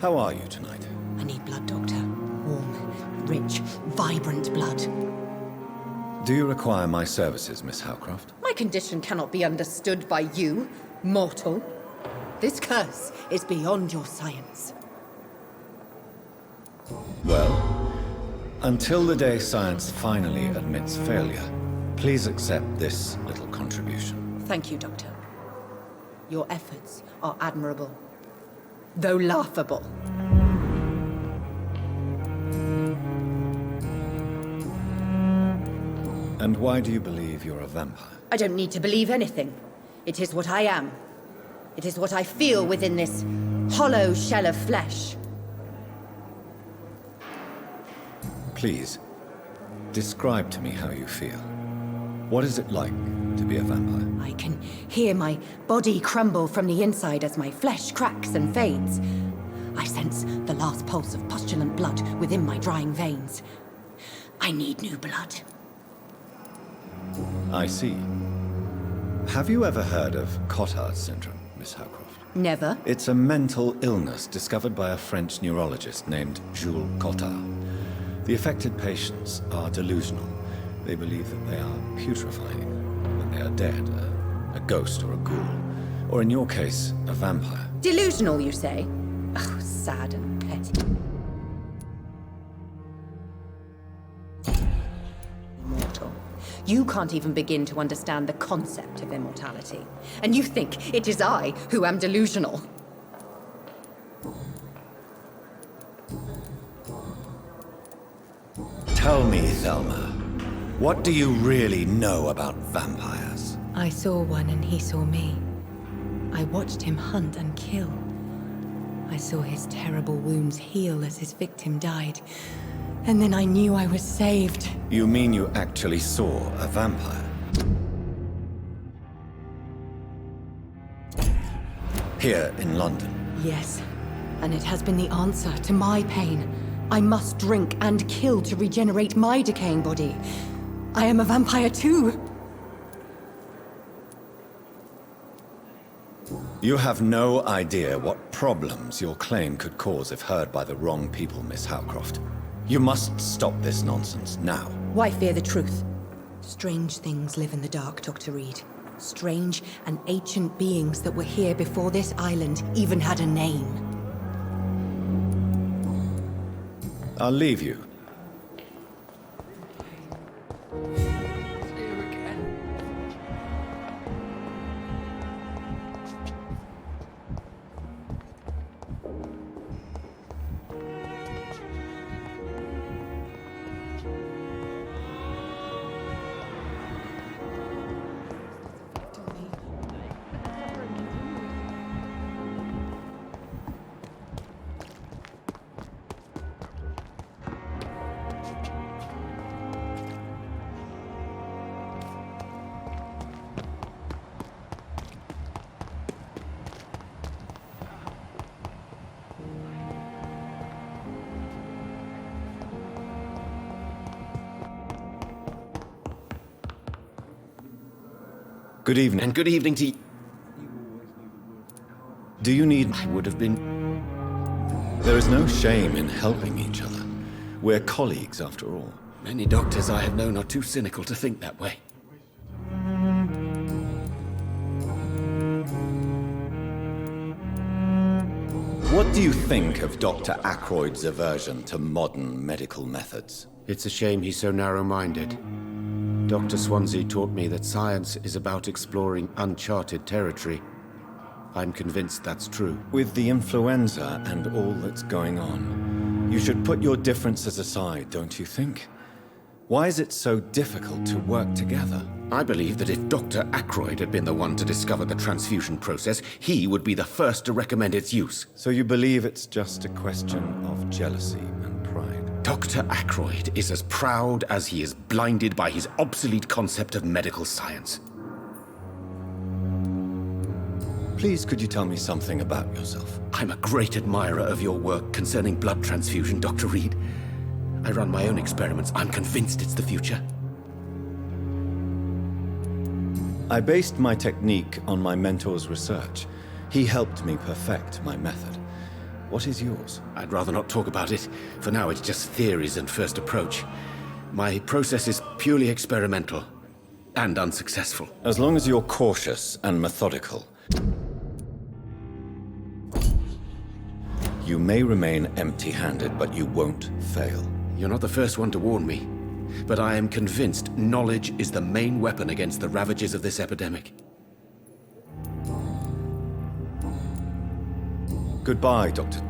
How are you tonight? I need blood, Doctor. Warm, rich, vibrant blood. Do you require my services, Miss Howcroft? My condition cannot be understood by you, mortal. This curse is beyond your science. Well, until the day science finally admits failure, please accept this little contribution. Thank you, Doctor. Your efforts are admirable, though laughable. And why do you believe you're a vampire? I don't need to believe anything. It is what I am. It is what I feel within this hollow shell of flesh. Please, describe to me how you feel. What is it like to be a vampire? I can hear my body crumble from the inside as my flesh cracks and fades. I sense the last pulse of pustulant blood within my drying veins. I need new blood. I see. Have you ever heard of Cotard syndrome, Miss Howcroft? Never. It's a mental illness discovered by a French neurologist named Jules Cotard. The affected patients are delusional. They believe that they are putrefying when they are dead, a ghost or a ghoul, or in your case, a vampire. Delusional, you say? Oh, sad and petty. Immortal. You can't even begin to understand the concept of immortality. And you think it is I who am delusional. Tell me, Thelma, what do you really know about vampires? I saw one and he saw me. I watched him hunt and kill. I saw his terrible wounds heal as his victim died. And then I knew I was saved. You mean you actually saw a vampire? Here in London? Yes, and it has been the answer to my pain. I must drink and kill to regenerate my decaying body. I am a vampire too. You have no idea what problems your claim could cause if heard by the wrong people, Miss Howcroft. You must stop this nonsense now. Why fear the truth? Strange things live in the dark, Dr. Reed. Strange and ancient beings that were here before this island even had a name. I'll leave you. Good evening. And good evening to you. Do you need... I would have been... There is no shame in helping each other. We're colleagues, after all. Many doctors I have known are too cynical to think that way. What do you think of Dr. Ackroyd's aversion to modern medical methods? It's a shame he's so narrow-minded. Dr. Swansea taught me that science is about exploring uncharted territory. I'm convinced that's true. With the influenza and all that's going on, you should put your differences aside, don't you think? Why is it so difficult to work together? I believe that if Dr. Ackroyd had been the one to discover the transfusion process, he would be the first to recommend its use. So you believe it's just a question of jealousy and pride? Dr. Ackroyd is as proud as he is blinded by his obsolete concept of medical science. Please, could you tell me something about yourself? I'm a great admirer of your work concerning blood transfusion, Dr. Reed. I run my own experiments. I'm convinced it's the future. I based my technique on my mentor's research. He helped me perfect my method. What is yours? I'd rather not talk about it. For now, it's just theories and first approach. My process is purely experimental and unsuccessful. As long as you're cautious and methodical, you may remain empty-handed, but you won't fail. You're not the first one to warn me, but I am convinced knowledge is the main weapon against the ravages of this epidemic. Goodbye, Doctor.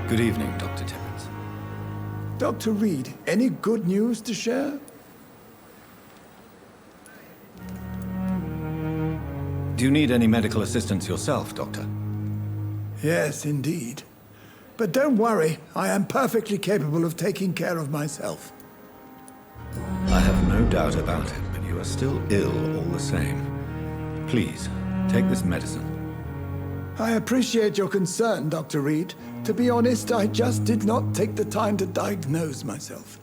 Good evening, Dr. Timmons. Dr. Reed, any good news to share? Do you need any medical assistance yourself, Doctor? Yes, indeed. But don't worry, I am perfectly capable of taking care of myself. I have no doubt about it, but you are still ill all the same. Please, take this medicine. I appreciate your concern, Dr. Reed. To be honest, I just did not take the time to diagnose myself.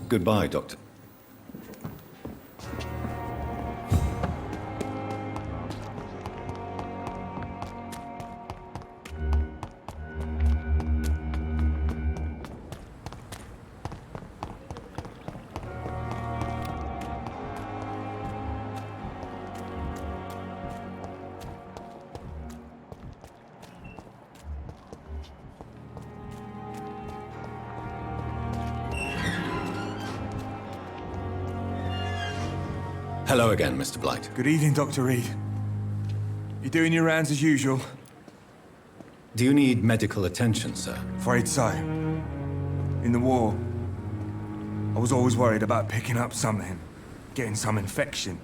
Goodbye, Doctor. Hello again, Mr. Blight. Good evening, Dr. Reed. You doing your rounds as usual? Do you need medical attention, sir? Afraid so. In the war, I was always worried about picking up something, getting some infection.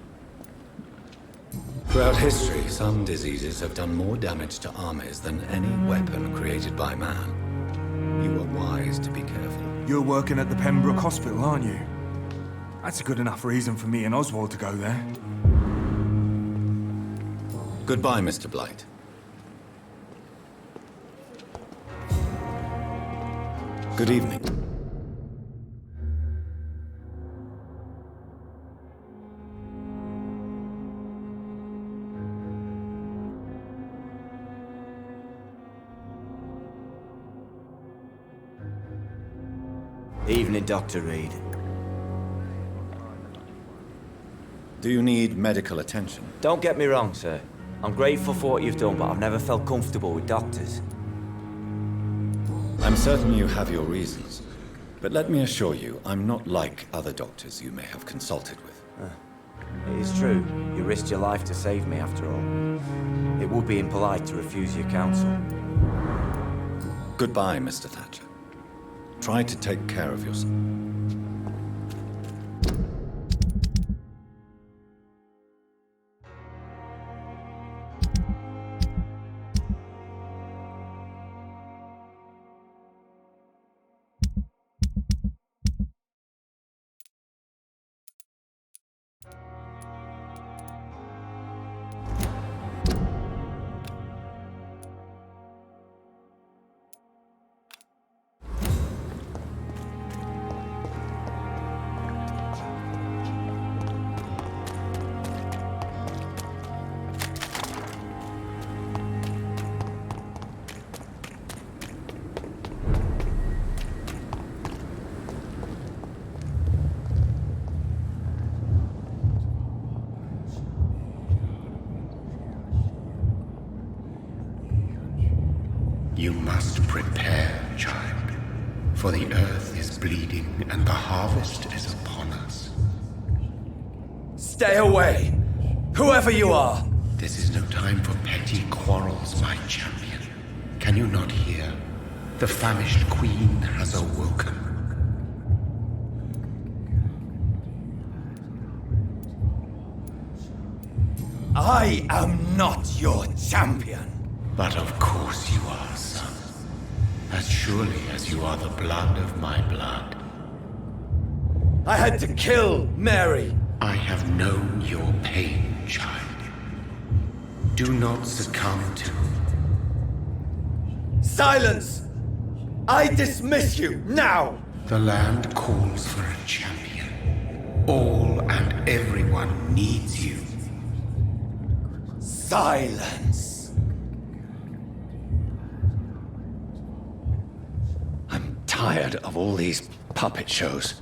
Throughout history, some diseases have done more damage to armies than any weapon created by man. You were wise to be careful. You're working at the Pembroke Hospital, aren't you? That's a good enough reason for me and Oswald to go there. Goodbye, Mr. Blight. Good evening. Evening, Dr. Reed. Do you need medical attention? Don't get me wrong, sir. I'm grateful for what you've done, but I've never felt comfortable with doctors. I'm certain you have your reasons. But let me assure you, I'm not like other doctors you may have consulted with. It is true. You risked your life to save me, after all. It would be impolite to refuse your counsel. Goodbye, Mr. Thatcher. Try to take care of yourself. You must prepare, child, for the earth is bleeding and the harvest is upon us. Stay away! Whoever you are! This is no time for petty quarrels, my champion. Can you not hear? The famished queen has awoken. I am not your champion. But of course you are, son. As surely as you are the blood of my blood. I had to kill Mary. I have known your pain, child. Do not succumb to... Silence! I dismiss you, now! The land calls for a champion. All and everyone needs you. Silence! I'm tired of all these puppet shows.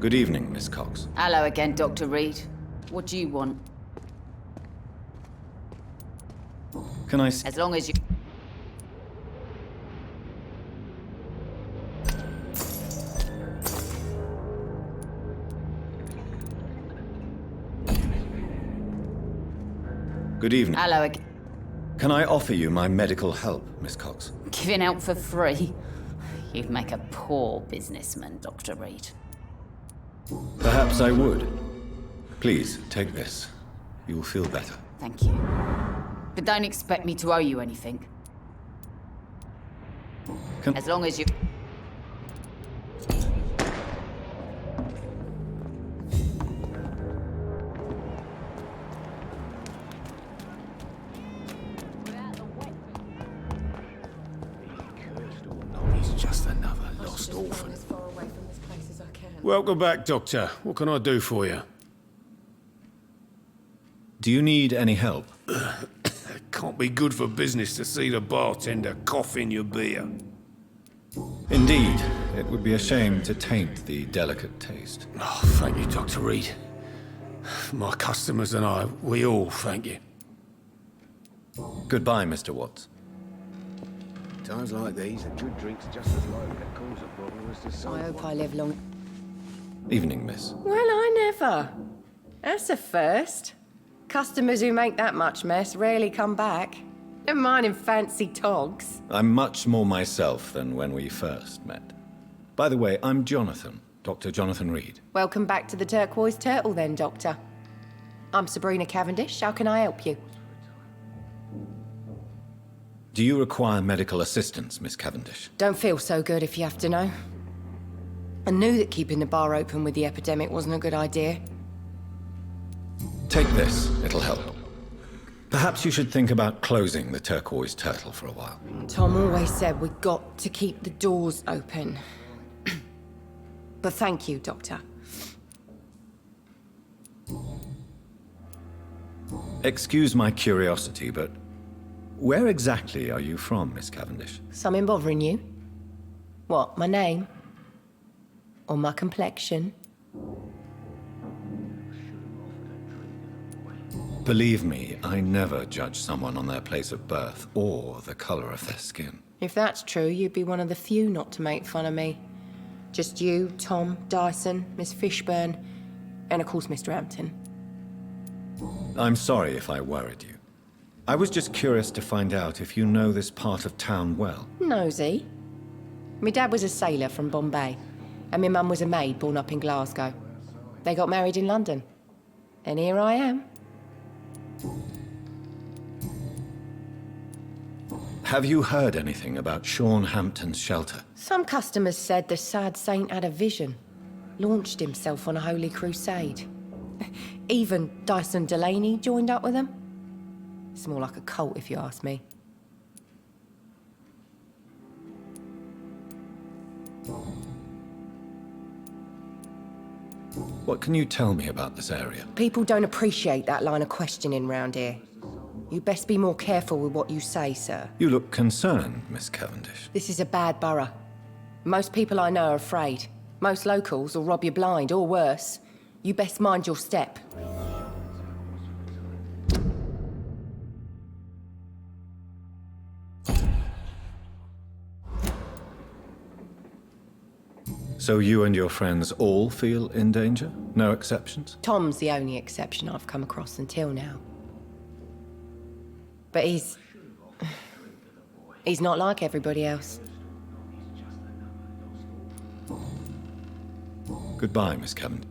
Good evening, Miss Cox. Hello again, Dr. Reed. What do you want? Can I... As long as you... Good evening. Hello again. Can I offer you my medical help, Miss Cox? Giving out for free? You'd make a poor businessman, Dr. Reed. Perhaps I would. Please, take this. You'll feel better. Thank you. But don't expect me to owe you anything. As long as you... He's just another lost orphan. Welcome back, Doctor. What can I do for you? Do you need any help? Can't be good for business to see the bartender cough in your beer. Indeed. It would be a shame to taint the delicate taste. Oh, thank you, Dr. Reed. My customers and I, we all thank you. Goodbye, Mr. Watts. Times like these, a good drink's just as likely to cause a problem as the sun. I hope I live long. Evening, miss. Well, I never. That's a first. Customers who make that much mess rarely come back. Never mind in fancy togs. I'm much more myself than when we first met. By the way, I'm Jonathan, Dr. Jonathan Reed. Welcome back to the Turquoise Turtle then, Doctor. I'm Sabrina Cavendish. How can I help you? Do you require medical assistance, Miss Cavendish? Don't feel so good if you have to know. I knew that keeping the bar open with the epidemic wasn't a good idea. Take this. It'll help. Perhaps you should think about closing the Turquoise Turtle for a while. Tom always said we got to keep the doors open. But thank you, Doctor. Excuse my curiosity, but where exactly are you from, Miss Cavendish? Something bothering you? What, my name? Or my complexion? Believe me, I never judge someone on their place of birth or the color of their skin. If that's true, you'd be one of the few not to make fun of me. Just you, Tom, Dyson, Miss Fishburne, and of course Mr. Hampton. I'm sorry if I worried you. I was just curious to find out if you know this part of town well. Nosy. My dad was a sailor from Bombay, and my mum was a maid born up in Glasgow. They got married in London. And here I am. Have you heard anything about Sean Hampton's shelter? Some customers said the sad saint had a vision, launched himself on a holy crusade. Even Dyson Delaney joined up with them. It's more like a cult, if you ask me. What can you tell me about this area? People don't appreciate that line of questioning round here. You best be more careful with what you say, sir. You look concerned, Miss Cavendish. This is a bad borough. Most people I know are afraid. Most locals will rob you blind, or worse. You best mind your step. So you and your friends all feel in danger? No exceptions? Tom's the only exception I've come across until now. But he's not like everybody else. Goodbye, Miss Cavendish.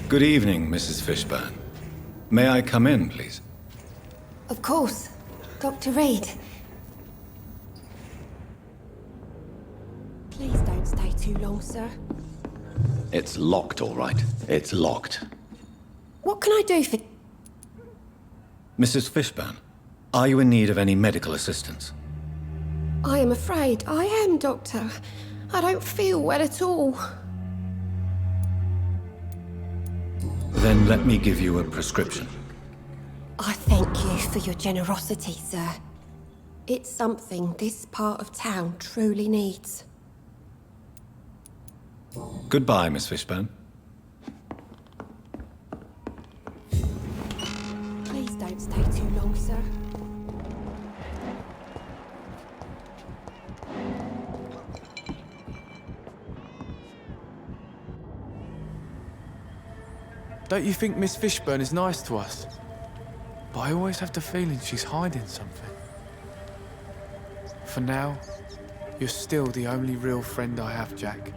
Good evening, Mrs. Fishburne. May I come in, please? Of course. Dr. Reed. Please don't stay too long, sir. It's locked, all right. It's locked. What can I do for... Mrs. Fishburne, are you in need of any medical assistance? I am afraid I am, Doctor. I don't feel well at all. Then let me give you a prescription. I thank you for your generosity, sir. It's something this part of town truly needs. Goodbye, Miss Fishburne. Please don't stay too long, sir. Don't you think Miss Fishburne is nice to us? But I always have the feeling she's hiding something. For now, you're still the only real friend I have, Jack.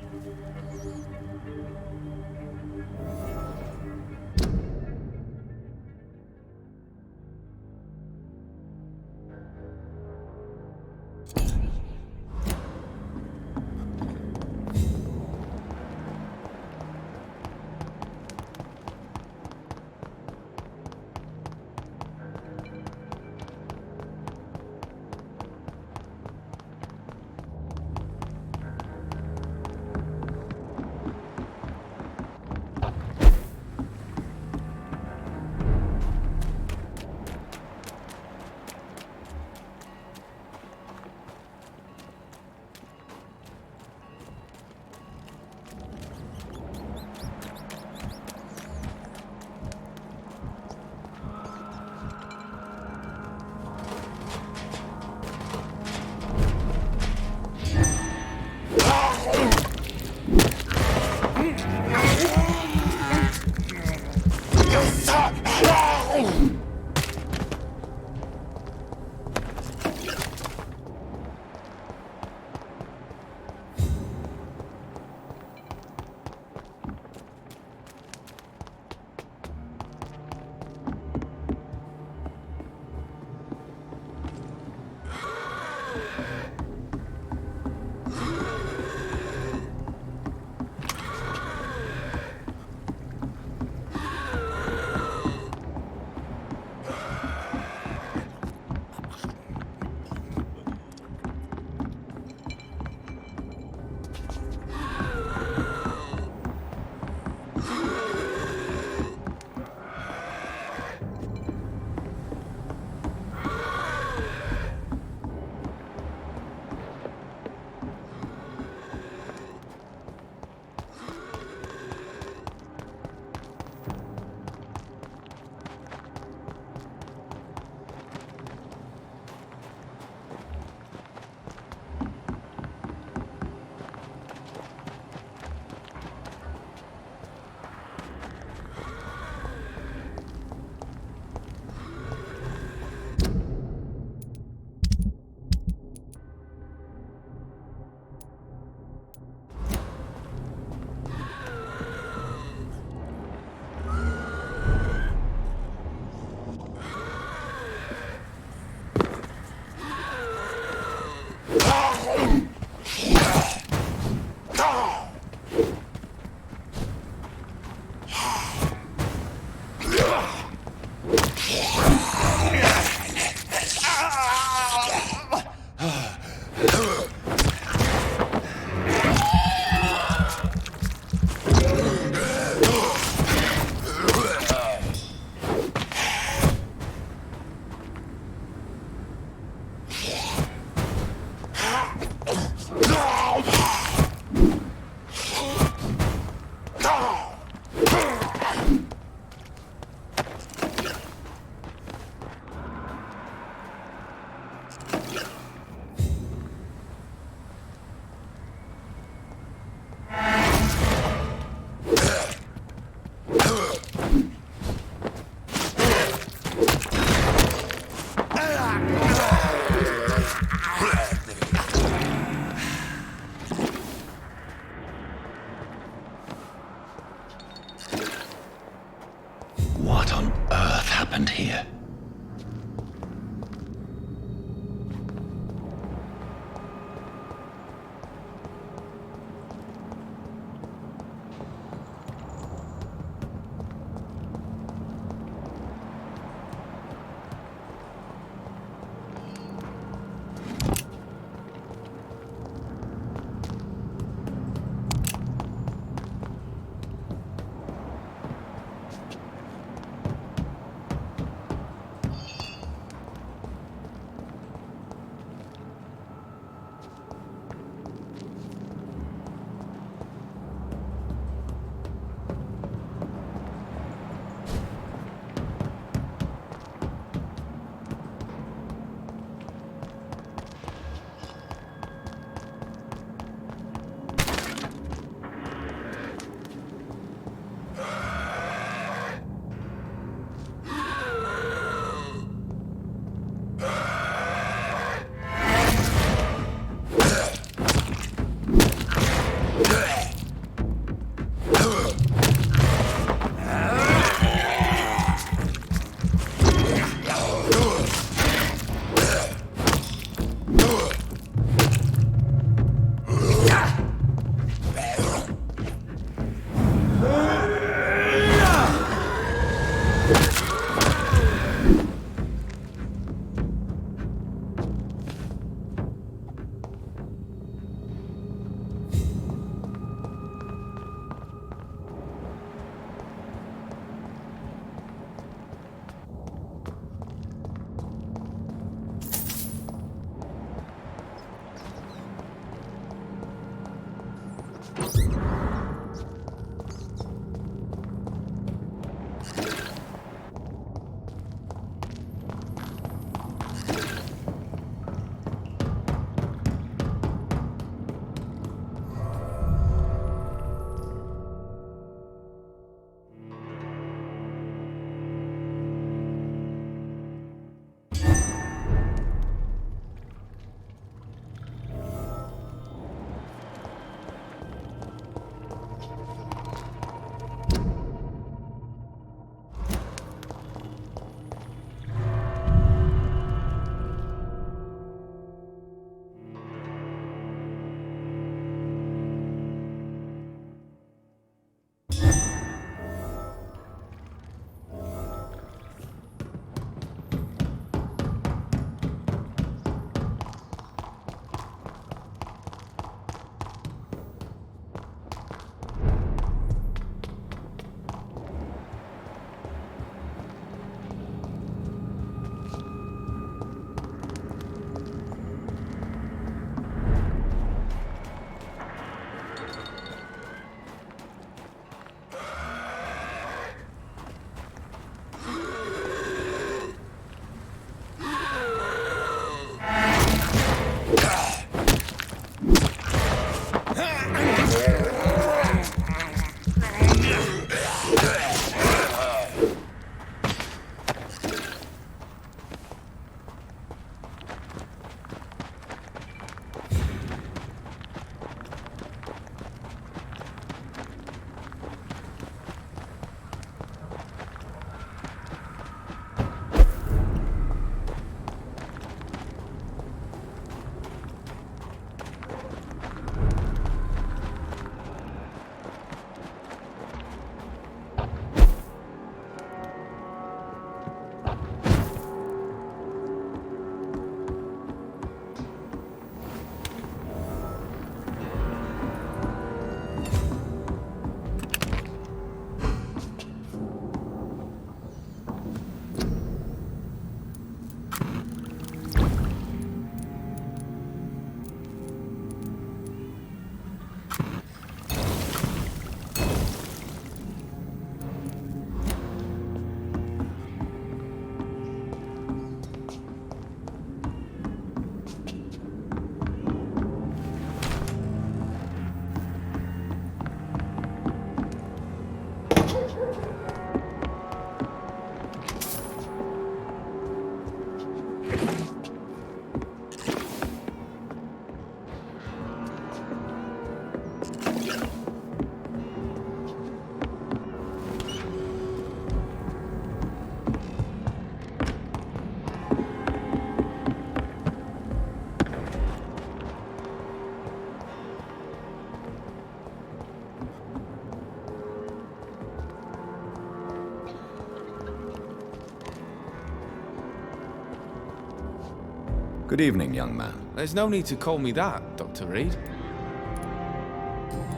Good evening, young man. There's no need to call me that, Dr. Reed.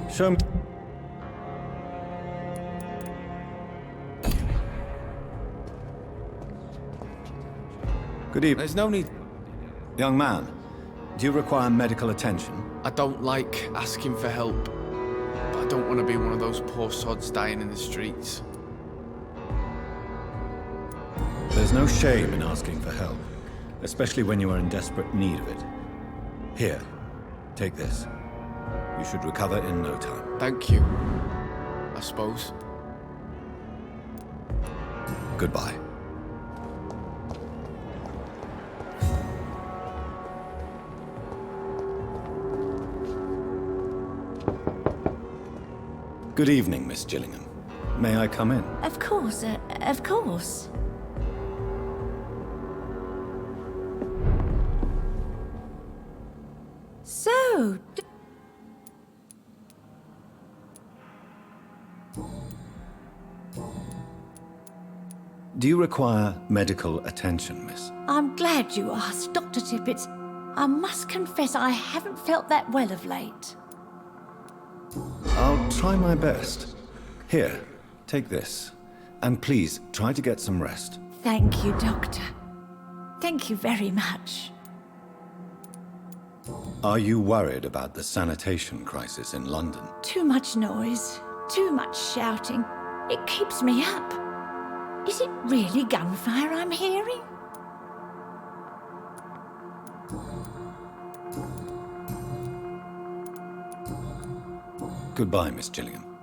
Show me... Good evening. There's no need... Young man, do you require medical attention? I don't like asking for help, but I don't want to be one of those poor sods dying in the streets. There's no shame in asking for help, especially when you are in desperate need of it. Here, take this. You should recover in no time. Thank you, I suppose. Goodbye. Good evening, Miss Gillingham. May I come in? Of course, of course. So, Do you require medical attention, miss? I'm glad you asked, Dr. Tippett. I must confess I haven't felt that well of late. I'll try my best. Here, take this. And please, try to get some rest. Thank you, Doctor. Thank you very much. Are you worried about the sanitation crisis in London? Too much noise, too much shouting. It keeps me up. Is it really gunfire I'm hearing? Goodbye, Miss Gillingham.